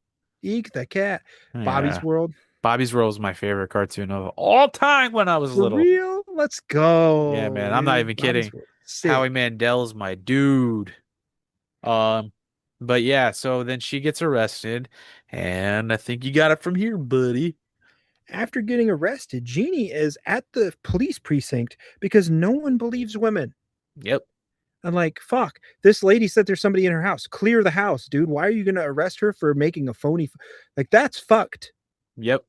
Eek the cat. Bobby's Yeah. World. Bobby's World was my favorite cartoon of all time when I was For little. real? Let's go. Yeah, man. I'm not even Dude. Bobby's kidding. World. Howie Sick. Mandel's my dude. Um, but yeah, so then she gets arrested, and I think you got it from here, buddy. After getting arrested, Jeannie is at the police precinct because no one believes women. Yep. I'm like, fuck, this lady said there's somebody in her house. Clear the house, dude. Why are you going to arrest her for making a phony? Like, that's fucked. Yep.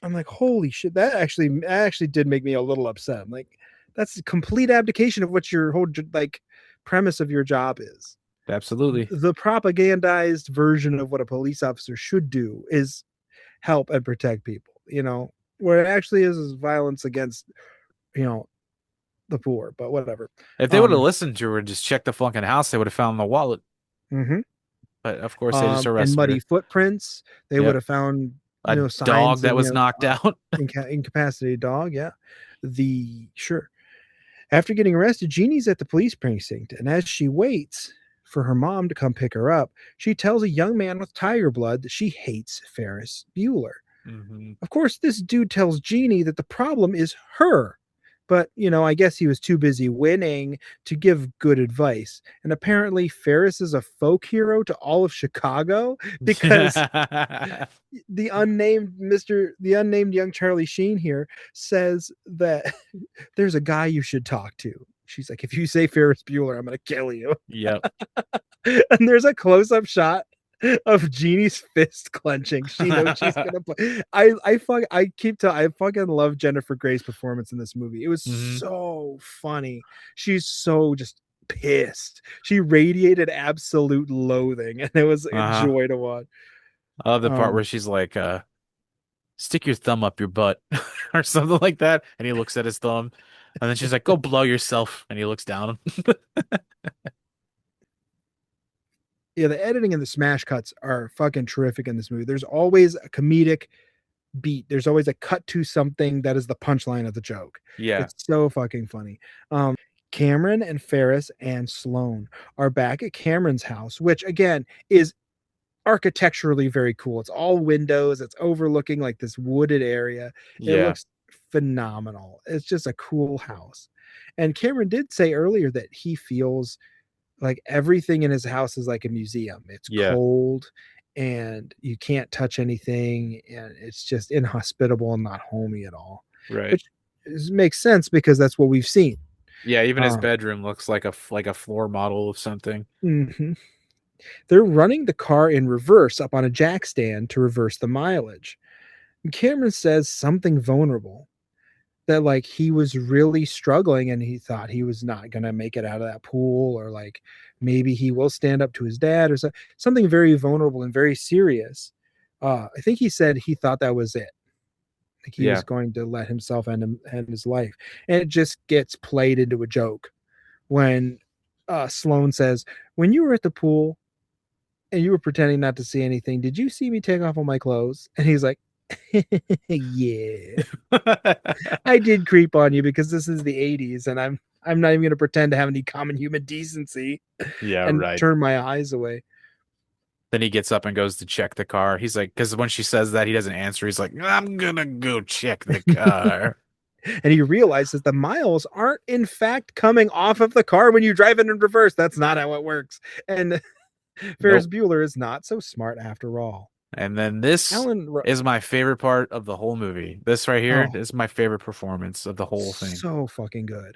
I'm like, holy shit. That actually did make me a little upset. I'm like, that's a complete abdication of what your whole like premise of your job is. Absolutely. The propagandized version of what a police officer should do is help and protect people, where it actually is violence against, the poor, but whatever. If they would have listened to her and just checked the fucking house, they would have found the wallet. Mm-hmm. But of course, they just And arrested muddy her. footprints. They would Yep. have found A signs dog that and was knocked out. incapacitated dog. Yeah, sure. After getting arrested, Jeannie's at the police precinct, and as she waits for her mom to come pick her up, she tells a young man with tiger blood that she hates Ferris Bueller. Hmm. Of course, this dude tells Jeannie that the problem is her. But, I guess he was too busy winning to give good advice. And apparently, Ferris is a folk hero to all of Chicago because the unnamed young Charlie Sheen here says that there's a guy you should talk to. She's like, if you say Ferris Bueller, I'm going to kill you. Yep. And there's a close-up shot of Jeannie's fist clenching. She knows she's gonna play. I fucking love Jennifer Grey's performance in this movie. It was Mhm. so funny. She's so just pissed. She radiated absolute loathing, and it was a Uh-huh. joy to watch. I love the part Um, where she's like, stick your thumb up your butt or something like that. And he looks at his thumb. And then she's like, go blow yourself. And he looks down. yeah, the editing and the smash cuts are fucking terrific in this movie. There's always a comedic beat. There's always a cut to something that is the punchline of the joke. Yeah. It's so fucking funny. Cameron and Ferris and Sloane are back at Cameron's house, which again is architecturally very cool. It's all windows, it's overlooking like this wooded area. It Yeah. looks phenomenal. It's just a cool house. And Cameron did say earlier that he feels like everything in his house is like a museum. It's Yeah. cold and you can't touch anything, and it's just inhospitable and not homey at all. Right. Which makes sense because that's what we've seen. Yeah, even his bedroom looks like a floor model of something. Mhm. They're running the car in reverse up on a jack stand to reverse the mileage. And Cameron says something vulnerable, that like he was really struggling and he thought he was not going to make it out of that pool, or like maybe he will stand up to his dad, or something very vulnerable and very serious. I think he said he thought that was it. Like he Yeah. was going to let himself end his life. And it just gets played into a joke when Sloane says, when you were at the pool and you were pretending not to see anything, did you see me take off all my clothes? And he's like, yeah, I did creep on you because this is the 80s and I'm not even going to pretend to have any common human decency Yeah, and right. turn my eyes away. Then he gets up and goes to check the car. He's like, because when she says that, he doesn't answer. He's like, I'm gonna go check the car. And he realizes the miles aren't in fact coming off of the car when you drive it in reverse. That's not how it works. And Ferris Bueller is not so smart after all. And then this is my favorite part of the whole movie. This right here is my favorite performance of the whole thing. So fucking good.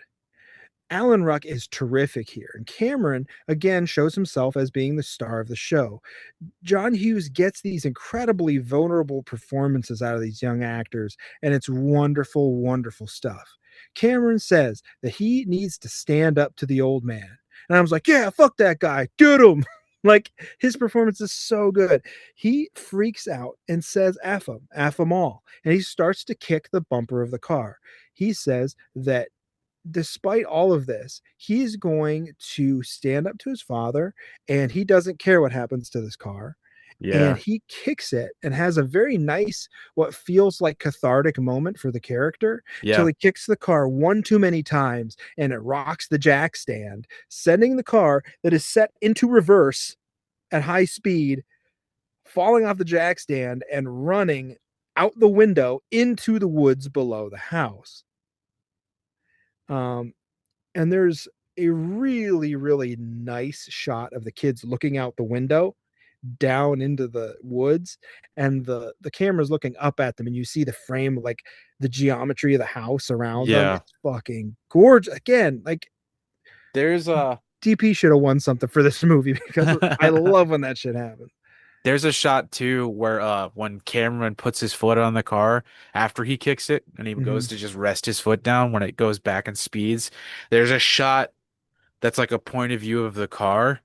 Alan Ruck is terrific here, and Cameron again shows himself as being the star of the show. John Hughes gets these incredibly vulnerable performances out of these young actors, and it's wonderful, wonderful stuff. Cameron says that he needs to stand up to the old man, and I was like, yeah, fuck that guy, get him. Like, his performance is so good. He freaks out and says, F him all. And he starts to kick the bumper of the car. He says that despite all of this, he's going to stand up to his father and he doesn't care what happens to this car. Yeah. And he kicks it and has a very nice, what feels like cathartic moment for the character. Yeah. Till he kicks the car one too many times and it rocks the jack stand, sending the car that is set into reverse at high speed, falling off the jack stand and running out the window into the woods below the house. And there's a really, really nice shot of the kids looking out the window down into the woods, and the camera's looking up at them, and you see the frame, like the geometry of the house around them. It's fucking gorgeous. Again, like there's DP should have won something for this movie because I love when that shit happens. There's a shot too where when Cameron puts his foot on the car after he kicks it and he goes to just rest his foot down when it goes back and speeds. There's a shot that's like a point of view of the car,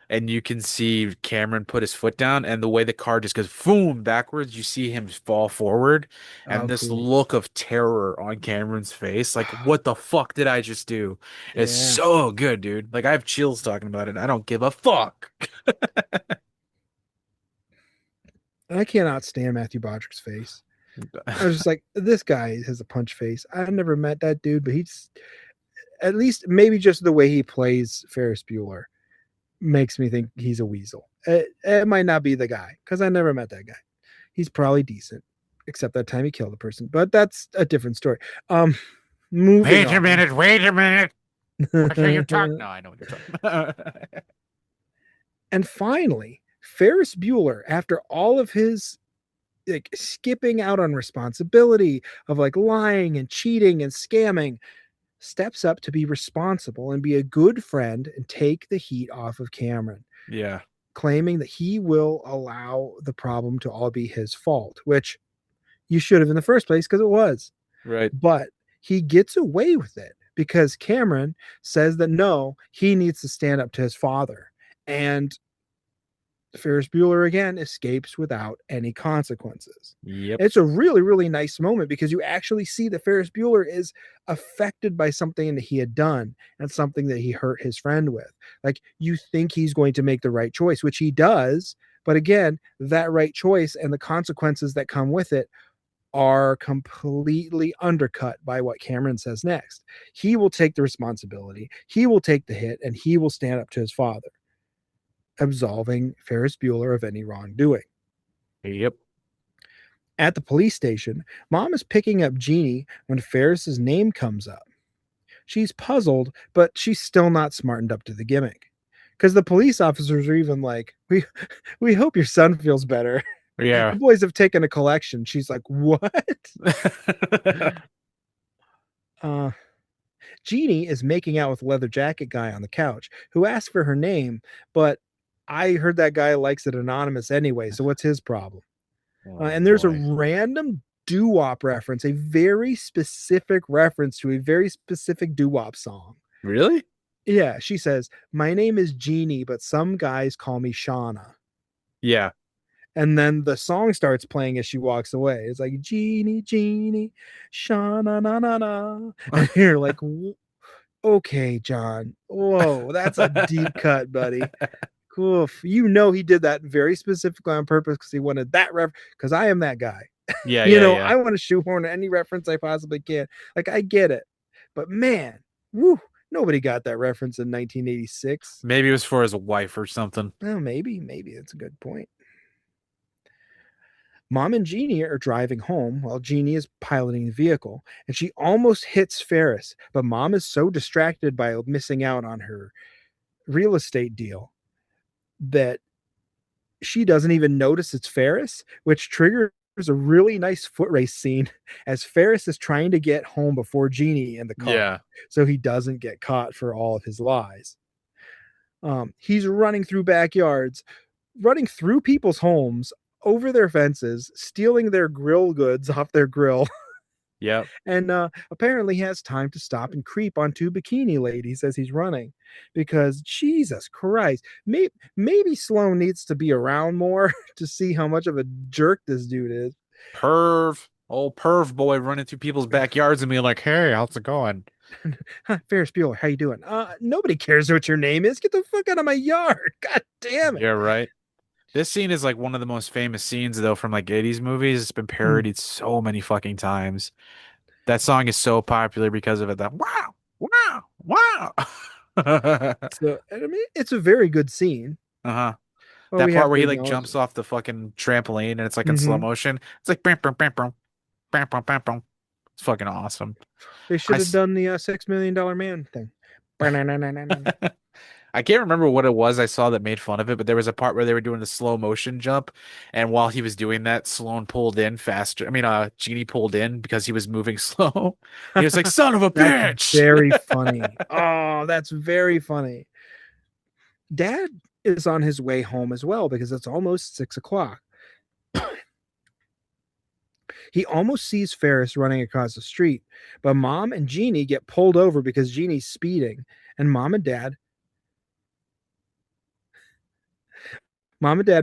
and you can see Cameron put his foot down, and the way the car just goes boom backwards, you see him fall forward, and this look of terror on Cameron's face, like, what the fuck did I just do? It's so good, dude. Like, I have chills talking about it. I don't give a fuck. I cannot stand Matthew Broderick's face. I was just like, this guy has a punch face. I've never met that dude, but he's at least maybe just the way he plays Ferris Bueller. makes me think he's a weasel. It might not be the guy because I never met that guy. He's probably decent, except that time he killed a person. But that's a different story. Moving Wait a on. minute. Wait a minute. What are you talking? No, I know what you're talking about. And finally, Ferris Bueller, after all of his like skipping out on responsibility of like lying and cheating and scamming, steps up to be responsible and be a good friend and take the heat off of Cameron, Yeah. claiming that he will allow the problem to all be his fault, which you should have in the first place because it was. Right. But he gets away with it because Cameron says that no, he needs to stand up to his father. And Ferris Bueller again escapes without any consequences. Yep. It's a really, really nice moment because you actually see that Ferris Bueller is affected by something that he had done and something that he hurt his friend with. Like you think he's going to make the right choice, which he does. But again, that right choice and the consequences that come with it are completely undercut by what Cameron says next. He will take the responsibility, he will take the hit, and he will stand up to his father, absolving Ferris Bueller of any wrongdoing. Yep. At the police station, Mom is picking up Jeannie when Ferris's name comes up. She's puzzled, but she's still not smartened up to the gimmick. Because the police officers are even like, we hope your son feels better. Yeah. The boys have taken a collection. She's like, what? Jeannie is making out with leather jacket guy on the couch who asked for her name, but I heard that guy likes it anonymous anyway, so what's his problem? And there's a random doo-wop reference, a very specific reference to a very specific doo-wop song. Really? Yeah, she says, my name is Jeannie, but some guys call me Shauna. Yeah. And then the song starts playing as she walks away. It's like, Jeannie, Jeannie, Shauna, na, na, na. And you're like, okay, John. Whoa, that's a deep cut, buddy. Oof. You know he did that very specifically on purpose because he wanted that because I am that guy. Yeah, Yeah. yeah. I want to shoehorn any reference I possibly can. Like I get it. But man, woo, nobody got that reference in 1986. Maybe it was for his wife or something. Oh, maybe that's a good point. Mom and Jeannie are driving home while Jeannie is piloting the vehicle, and she almost hits Ferris, but Mom is so distracted by missing out on her real estate deal that she doesn't even notice it's Ferris, which triggers a really nice foot race scene as Ferris is trying to get home before Jeannie in the car, so he doesn't get caught for all of his lies. He's running through backyards, running through people's homes, over their fences, stealing their grill goods off their grill. Yep. And apparently he has time to stop and creep on two bikini ladies as he's running because Jesus Christ, maybe Sloan needs to be around more to see how much of a jerk this dude is. Old perv boy running through people's backyards and being like, hey, how's it going? Ferris Bueller, how you doing? Nobody cares what your name is. Get the fuck out of my yard. God damn it. Yeah, right. This scene is like one of the most famous scenes though from like 80s movies. It's been parodied so many fucking times. That song is so popular because of it. That wow, wow, wow. So I mean, it's a very good scene. Uh-huh. That part where he like jumps off the fucking trampoline and it's like in slow motion. It's like bam, bam, bam, bam, bam, bam, bam, bam. It's fucking awesome. They should have done the $6 million man thing. I can't remember what it was I saw that made fun of it, but there was a part where they were doing the slow motion jump, and while he was doing that, Sloan pulled in faster. I mean, Genie pulled in because he was moving slow. He was like, "Son of a bitch!" Very funny. Oh, that's very funny. Dad is on his way home as well because it's almost 6 o'clock. He almost sees Ferris running across the street, but Mom and Jeannie get pulled over because Jeannie's speeding, and Mom and Dad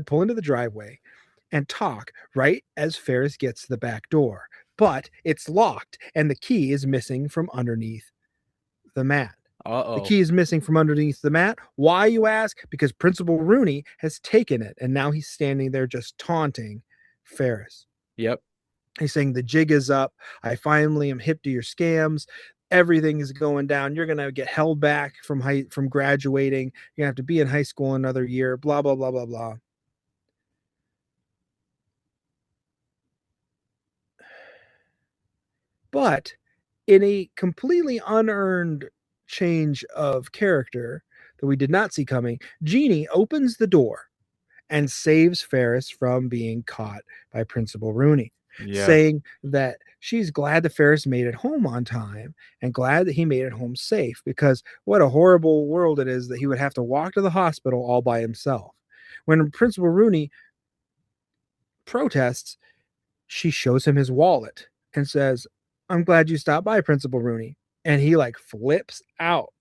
pull into the driveway and talk right as Ferris gets to the back door. But it's locked and the key is missing from underneath the mat. Uh-oh. The key is missing from underneath the mat. Why, you ask? Because Principal Rooney has taken it and now he's standing there just taunting Ferris. Yep. He's saying the jig is up. I finally am hip to your scams. everything is going down. You're gonna get held back from graduating. You're gonna have to be in high school another year. Blah blah blah blah blah. But in a completely unearned change of character that we did not see coming, Jeannie opens the door and saves Ferris from being caught by Principal Rooney, Yeah. saying that she's glad that Ferris made it home on time and glad that he made it home safe, because what a horrible world it is that he would have to walk to the hospital all by himself. When Principal Rooney protests, she shows him his wallet and says, "I'm glad you stopped by, Principal Rooney." And he like flips out.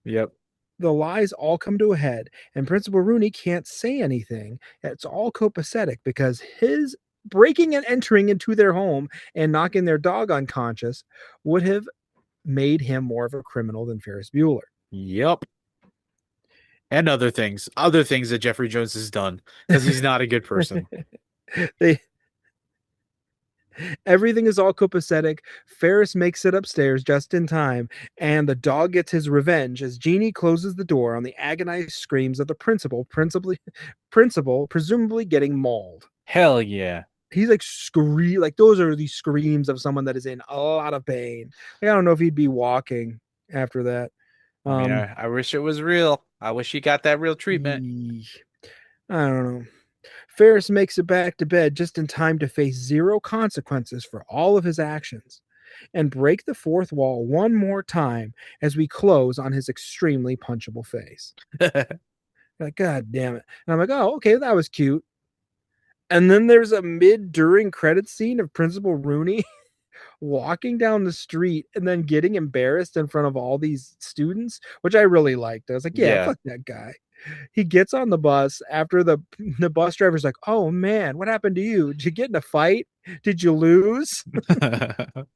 Yep. The lies all come to a head, and Principal Rooney can't say anything. It's all copacetic because his breaking and entering into their home and knocking their dog unconscious would have made him more of a criminal than Ferris Bueller. Yep. And other things that Jeffrey Jones has done because he's not a good person. They Everything is all copacetic. Ferris makes it upstairs just in time, and the dog gets his revenge as Jeannie closes the door on the agonized screams of the principal, presumably getting mauled. Hell yeah. He's like scream, like those are the screams of someone that is in a lot of pain. Like, I don't know if he'd be walking after that. I mean, I wish it was real. I wish he got that real treatment. I don't know. Ferris makes it back to bed just in time to face zero consequences for all of his actions and break the fourth wall one more time as we close on his extremely punchable face. Like, God damn it. And I'm like, oh, okay, that was cute. And then there's a during credit scene of Principal Rooney walking down the street and then getting embarrassed in front of all these students, which I really liked. I was like, yeah. Fuck that guy. He gets on the bus after the bus driver's like, "Oh man, what happened to you? Did you get in a fight? Did you lose?" And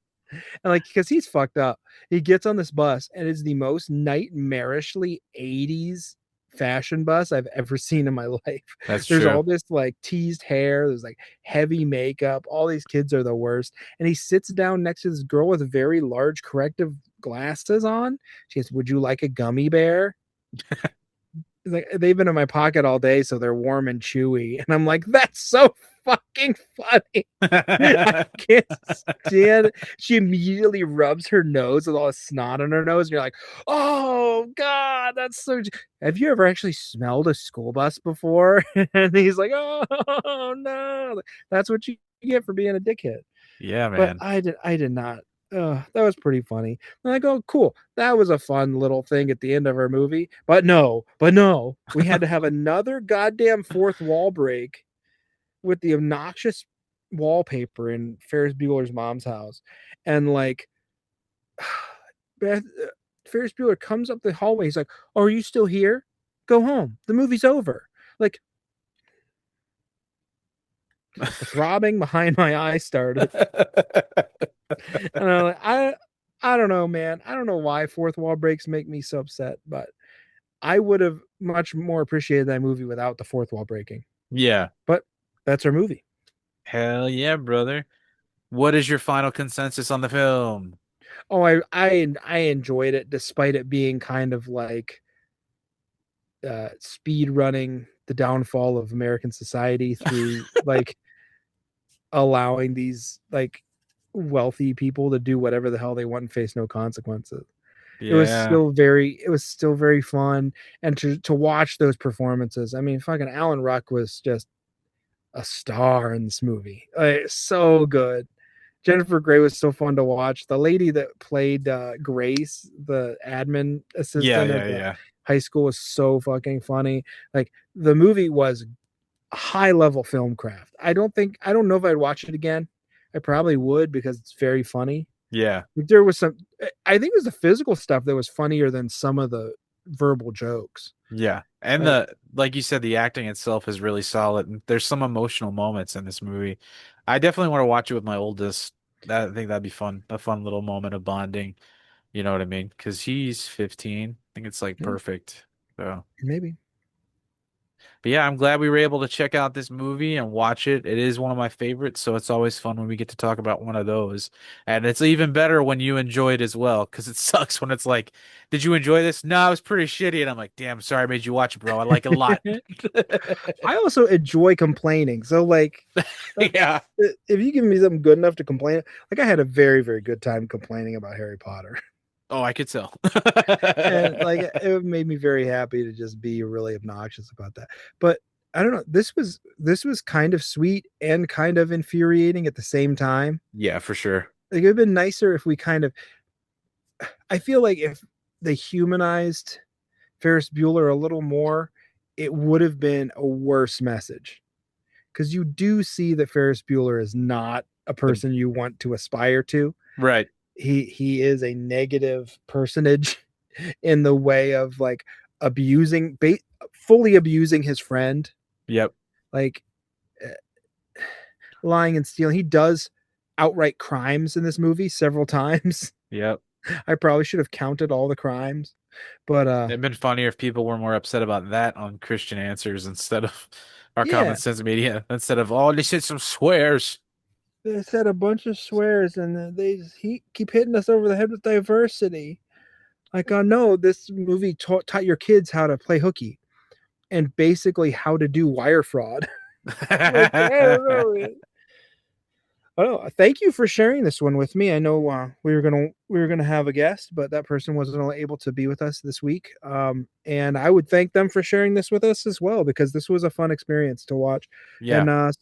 like, because he's fucked up, he gets on this bus and it's the most nightmarishly 80s fashion bus I've ever seen in my life. That's There's true. all this like teased hair, there's like heavy makeup, all these kids are the worst. And he sits down next to this girl with very large corrective glasses on. She goes, "Would you like a gummy bear?" Like, they've been in my pocket all day, so they're warm and chewy. And I'm like, that's so fucking funny. I can't stand it. She immediately rubs her nose with all the snot on her nose, and you're like, oh God, that's so. Have you ever actually smelled a school bus before? And he's like, oh no, that's what you get for being a dickhead. Yeah, But man. I did not. That was pretty funny. And I go, cool. That was a fun little thing at the end of our movie. But no, we had to have another goddamn fourth wall break with the obnoxious wallpaper in Ferris Bueller's mom's house. And like, Ferris Bueller comes up the hallway. He's like, "Oh, are you still here? Go home. The movie's over." Like, the throbbing behind my eye started. And I don't know, man. I don't know why fourth wall breaks make me so upset, but I would have much more appreciated that movie without the fourth wall breaking. Yeah. But that's our movie. Hell yeah, brother. What is your final consensus on the film? Oh, I enjoyed it despite it being kind of like speed running the downfall of American society through like allowing these like wealthy people to do whatever the hell they want and face no consequences. It was Yeah. still very fun, and to watch those performances. I mean, fucking Alan Ruck was just a star in this movie. So good. Jennifer Grey was so fun to watch. The lady that played Grace, the admin assistant at the Yeah. high school, was so fucking funny. Like, the movie was high level film craft. I don't know if I'd watch it again. I probably would because it's very funny. Yeah. There was I think it was the physical stuff that was funnier than some of the verbal jokes. Yeah. And like you said, the acting itself is really solid. And there's some emotional moments in this movie. I definitely want to watch it with my oldest. I think that'd be fun. A fun little moment of bonding. You know what I mean? Because he's 15. I think it's like perfect. So Maybe. But yeah, I'm glad we were able to check out this movie and watch it. It is one of my favorites, so it's always fun when we get to talk about one of those. And it's even better when you enjoy it as well, because it sucks when it's like, "Did you enjoy this?" "No, it was pretty shitty." And I'm like, "Damn, sorry I made you watch it, bro. I like it a lot." I also enjoy complaining. So like Yeah. if you give me something good enough to complain, like I had a very, very good time complaining about Harry Potter. Oh, I could tell. And like it made me very happy to just be really obnoxious about that. But I don't know, this was kind of sweet and kind of infuriating at the same time. Yeah, for sure. Like it would have been nicer if we kind of I feel like if they humanized Ferris Bueller a little more, it would have been a worse message. Because you do see that Ferris Bueller is not a The person you want to aspire to. right. He is a negative personage in the way of like abusing, fully abusing his friend, Yep. like lying and stealing. He does outright crimes in this movie several times. Yep. I probably should have counted all the crimes, but It'd been funnier if people were more upset about that on Christian Answers instead of our common yeah, sense media, instead of, oh, they said some swears. they said a bunch of swears and he keep hitting us over the head with diversity. Like, oh no, this movie taught your kids how to play hooky and basically how to do wire fraud. Like, I don't know. Oh, thank you for sharing this one with me. I know we were gonna have a guest, but that person wasn't able to be with us this week. And I would thank them for sharing this with us as well because this was a fun experience to watch. Yeah. And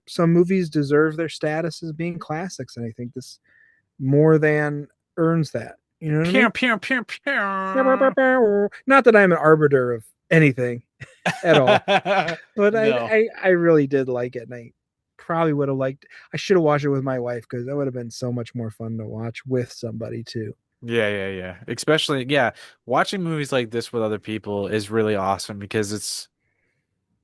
some movies deserve their status as being classics, and I think this more than earns that. You know what I Pew, mean? pew, pew, pew. Not that I'm an arbiter of anything at all, but I, No. I I really did like it, and I probably would have liked. I should have watched it with my wife because that would have been so much more fun to watch with somebody too. Yeah, yeah, yeah. Especially, yeah, watching movies like this with other people is really awesome because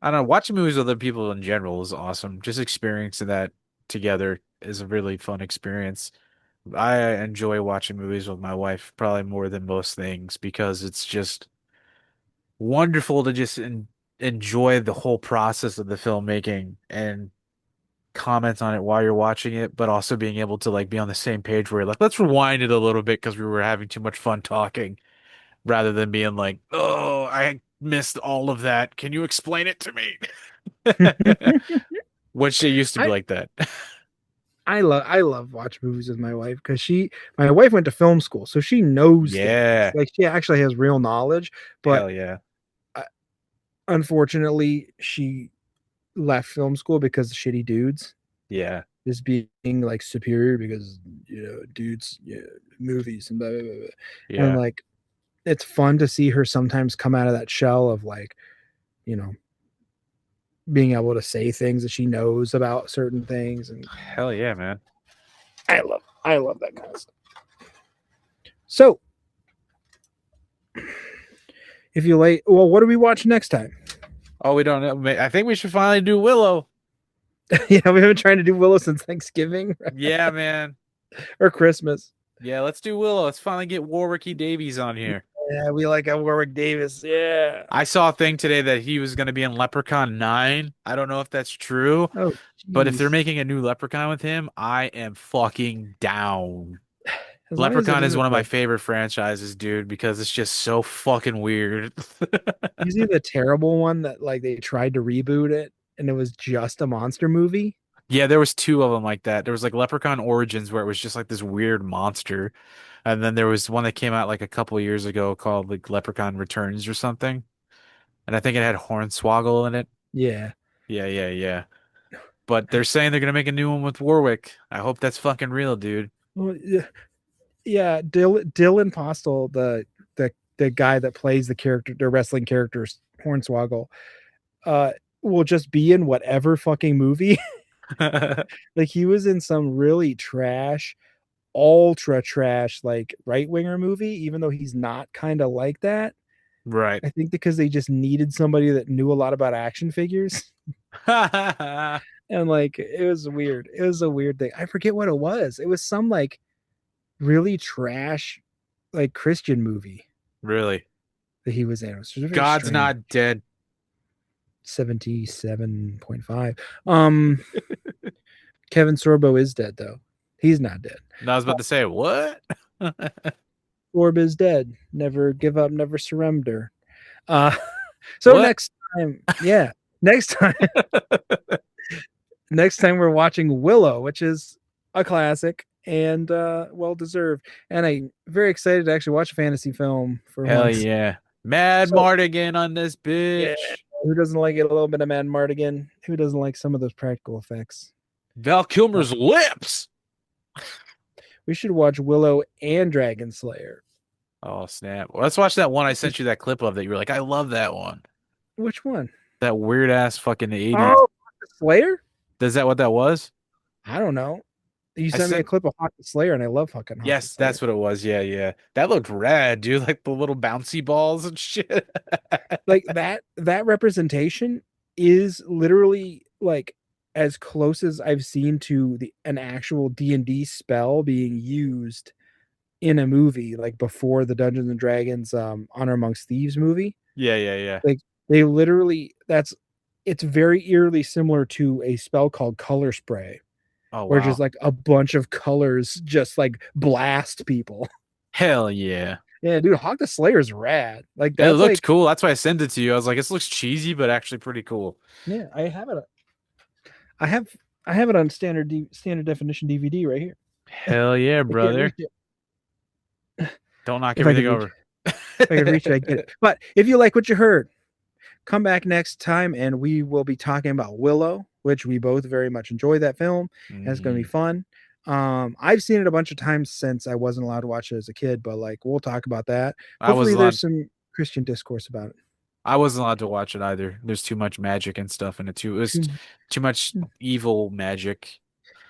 I don't know, watching movies with other people in general is awesome. Just experiencing that together is a really fun experience. I enjoy watching movies with my wife probably more than most things because it's just wonderful to just enjoy the whole process of the filmmaking and comment on it while you're watching it, but also being able to like be on the same page where you're like, let's rewind it a little bit because we were having too much fun talking, rather than being like, oh, I missed all of that. Can you explain it to me? Which it used to be I like that. I love watch movies with my wife because my wife went to film school, so she knows things. Yeah. Like she actually has real knowledge, but Hell yeah. uh, unfortunately, she left film school because of shitty dudes. Yeah. Just being like superior because dudes, yeah, movies and blah, blah, blah, blah. And Yeah. like it's fun to see her sometimes come out of that shell of like, you know, being able to say things that she knows about certain things. And Hell yeah, man. I love that kind of stuff. So if you like, well, what do we watch next time? Oh, we don't know. I think we should finally do Willow. Yeah, we haven't tried to do Willow since Thanksgiving Yeah, man. or Christmas. Yeah, let's do Willow. Let's finally get Warwick E. Davies on here. Yeah, we like Warwick Davis. Yeah. I saw a thing today that he was going to be in Leprechaun 9. I don't know if that's true, Oh, but if they're geez. making a new Leprechaun with him, I am fucking down. As long as it Leprechaun is isn't one of my the favorite franchises, dude, because it's just so fucking weird. you see the terrible one that like they tried to reboot it and it was just a monster movie. Yeah, there was two of them like that. There was like Leprechaun Origins where it was just like this weird monster. And then there was one that came out like a couple of years ago called like Leprechaun Returns or something. And I think it had Hornswoggle in it. Yeah. Yeah, yeah, yeah. But they're saying they're gonna make a new one with Warwick. I hope that's fucking real, dude. Well, yeah. Dylan Postel, the guy that plays the wrestling characters Hornswoggle, will just be in whatever fucking movie. Like he was in some really trash, ultra trash, like right winger movie, even though he's not kind of like that. Right. I think because they just needed somebody that knew a lot about action figures. And like it was weird. It was a weird thing. I forget what it was. It was some like really trash, like Christian movie Really. that he was in. It was very God's strange. not dead. 77.5. Kevin Sorbo is dead though. He's not dead. And I was about to say, what? Sorb is dead. Never give up, never surrender. So What? next time, yeah, next time, next time we're watching Willow, which is a classic and well deserved. And I'm very excited to actually watch a fantasy film for Hell once. yeah. Mad So, Mardigan on this yeah, bitch. who doesn't like it? A little bit of Mad Mardigan. Who doesn't like some of those practical effects? Val Kilmer's lips. We should watch Willow and Dragon Slayer. Oh, snap. Well, let's watch that one I sent you that clip of that you were like, I love that one. Which one? That weird ass fucking 80s. Oh, Slayer? Is that what that was? I don't know. You sent me a clip of Hawk the Slayer, and I love fucking Hawk Yes, that's what it was. Yeah, yeah. That looked rad, dude. Like the little bouncy balls and shit. Like that representation is literally like as close as I've seen to an actual D&D spell being used in a movie, like before the Dungeons and Dragons Honor Amongst Thieves movie. Yeah, yeah, yeah. Like they literally it's very eerily similar to a spell called Color Spray. Oh, where wow. just like a bunch of colors just like blast people. Hell yeah. Yeah, dude, Hawk the Slayer is rad. Like It that's looked like, cool. That's why I sent it to you. I was like, this looks cheesy, but actually pretty cool. yeah, I have it on standard definition DVD right here. Hell yeah, brother. Don't knock If I everything could over. If I could reach it, I get it. But if you like what you heard, come back next time and we will be talking about Willow, which we both very much enjoy that film. And it's going to be fun. I've seen it a bunch of times since I wasn't allowed to watch it as a kid, but like we'll talk about that. Hopefully there's some Christian discourse about it. I wasn't allowed to watch it either. There's too much magic and stuff in it too. It was too much evil magic.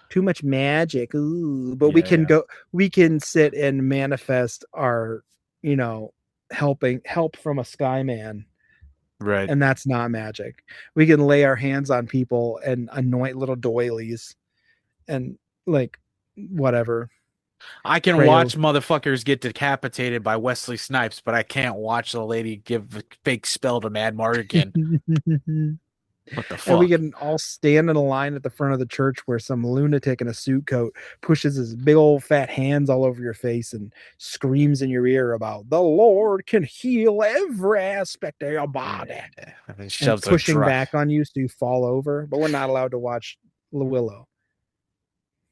Too much magic. Ooh, but we can sit and manifest our, help from a sky man. Right. And that's not magic. We can lay our hands on people and anoint little doilies and like whatever. I can watch motherfuckers get decapitated by Wesley Snipes, but I can't watch the lady give a fake spell to Mad Mardigan. What the fuck? And we can all stand in a line at the front of the church where some lunatic in a suit coat pushes his big old fat hands all over your face and screams in your ear about the Lord can heal every aspect of your body. And pushing back on you so you fall over. But we're not allowed to watch Willow.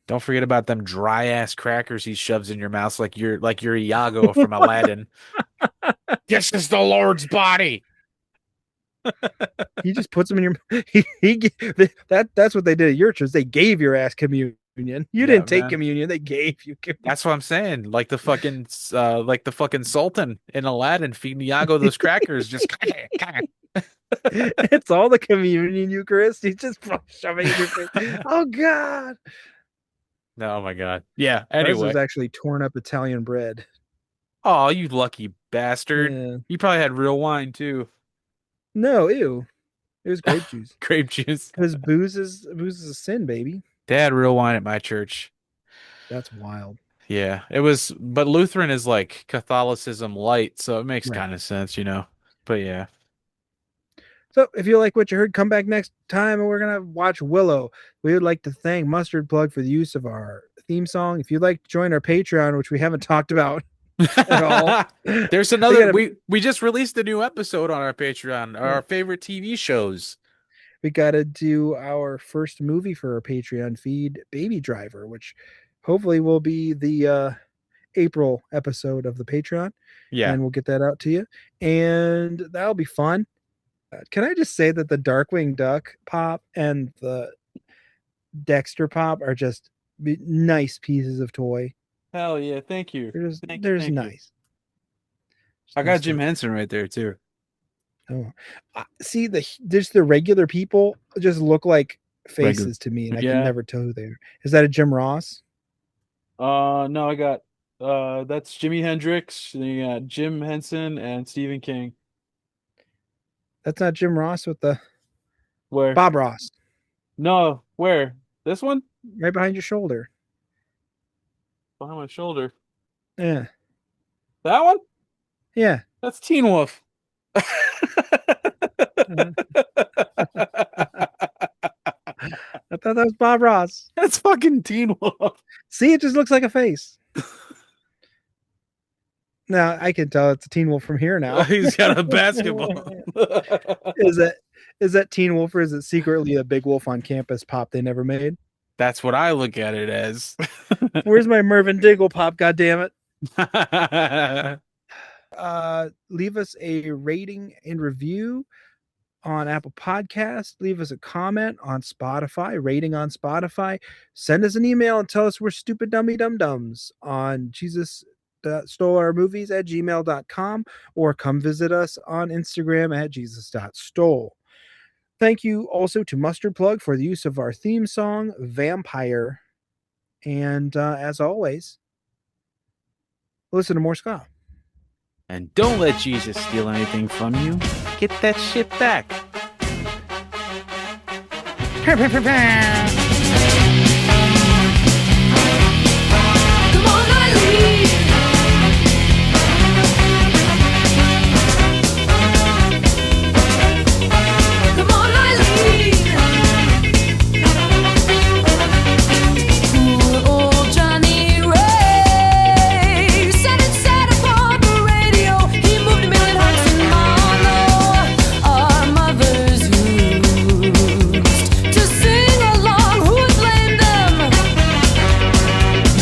Don't forget about them dry ass crackers he shoves in your mouth like you're Iago from Aladdin. This is the Lord's body. He just puts them in your that's what they did at your church. They gave your ass communion. You didn't take communion. They gave you communion. That's what I'm saying. Like the fucking Sultan in Aladdin feeding Iago those crackers. Just it's all the communion Eucharist. He's just shoving it in your face. Oh God. No, oh my God. Yeah. Anyway, this was actually torn up Italian bread. Oh, you lucky bastard! Yeah. You probably had real wine too. No, ew. It was grape juice. Grape juice. Because booze is a sin, baby. They had real wine at my church. That's wild. Yeah, it was. But Lutheran is like Catholicism light, so it makes kind of sense, But yeah. So if you like what you heard, come back next time and we're going to watch Willow. We would like to thank Mustard Plug for the use of our theme song. If you'd like to join our Patreon, which we haven't talked about at all. There's another, we just released a new episode on our Patreon, our favorite TV shows. We got to do our first movie for our Patreon feed, Baby Driver, which hopefully will be the April episode of the Patreon. Yeah. And we'll get that out to you. And that'll be fun. Can I just say that the Darkwing Duck pop and the Dexter pop are just nice pieces of toy? Hell yeah, thank you. They're nice. I got Jim Henson right there too. Oh, see just the regular people just look like faces to me, and I can never tell who they are. Is that a Jim Ross? No, I got that's Jimi Hendrix. Then you got Jim Henson and Stephen King. That's not Jim Ross with the where Bob Ross. No, where? This one? Right behind your shoulder. Behind my shoulder. Yeah. That one? Yeah. That's Teen Wolf. I thought that was Bob Ross. That's fucking Teen Wolf. See, it just looks like a face. Now I can tell it's a Teen Wolf from here now. He's got a basketball. Is that Teen Wolf, or is it secretly a big wolf on campus pop they never made? That's what I look at it as. Where's my Mervyn Diggle pop? God damn it! Leave us a rating and review on Apple Podcasts. Leave us a comment on Spotify, rating on Spotify. Send us an email and tell us we're stupid dummy dum dums on jesus.stoleourmovies@gmail.com, or come visit us on Instagram at jesus.stole. Thank you also to Mustard Plug for the use of our theme song, Vampire. And as always, listen to more ska. And don't let Jesus steal anything from you. Get that shit back. Come on, Eileen. Come on, Eileen. Poor old Johnny Ray said it sad upon the radio. He moved a million hearts in mono. Our mothers used to sing along. Who would blame them?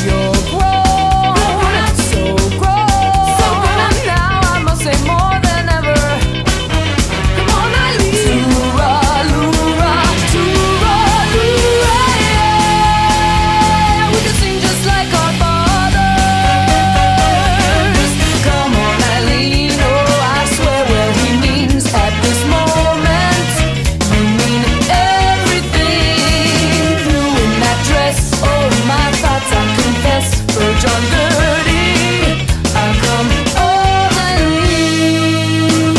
You're grown, so grown. So grown now, I must say more than ever. Come on, Eileen. Toora-loora, toora-loora, yeah. We can sing just like our fathers. Come on, Eileen. Oh, I swear what he means at this moment. You mean everything. You in that dress. Oh, my thoughts, I confess. For John Dirty, I come all Eileen.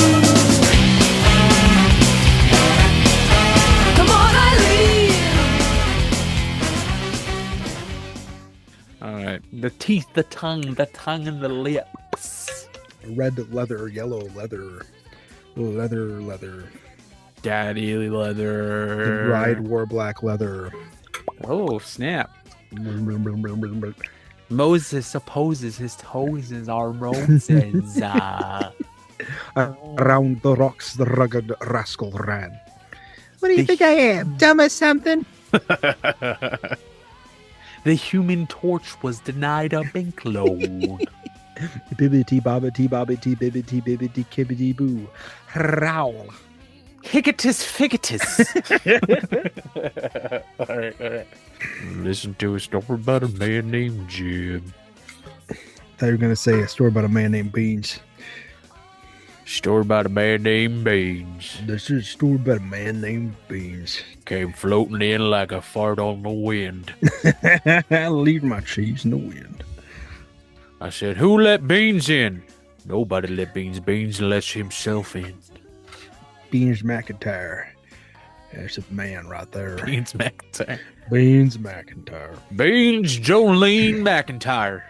Come on, Eileen. All right. The teeth, the tongue, and the lips. Red leather, yellow leather, leather. Daddy leather. Bride wore black leather. Oh, snap. Moses opposes his toes are roses. Around the rocks, the rugged rascal ran. What do you think I am? Dumb as something? The Human Torch was denied a bank loan. Bibbity bobbity bobbity bibbity bibbity kibbity boo. Howl. Hicketus ficketus. All right. Listen to a story about a man named Jim. I thought you were going to say a story about a man named Beans. Story about a man named Beans. This is a story about a man named Beans. Came floating in like a fart on the wind. Leave my cheese in the wind. I said, who let Beans in? Nobody let Beans. Beans lets himself in. Beans McIntyre. That's a man right there. Beans McIntyre. Beans McIntyre. Beans Jolene McIntyre.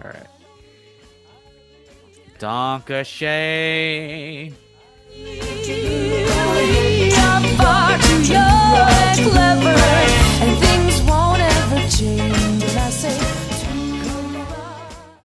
All right. Donka Shay.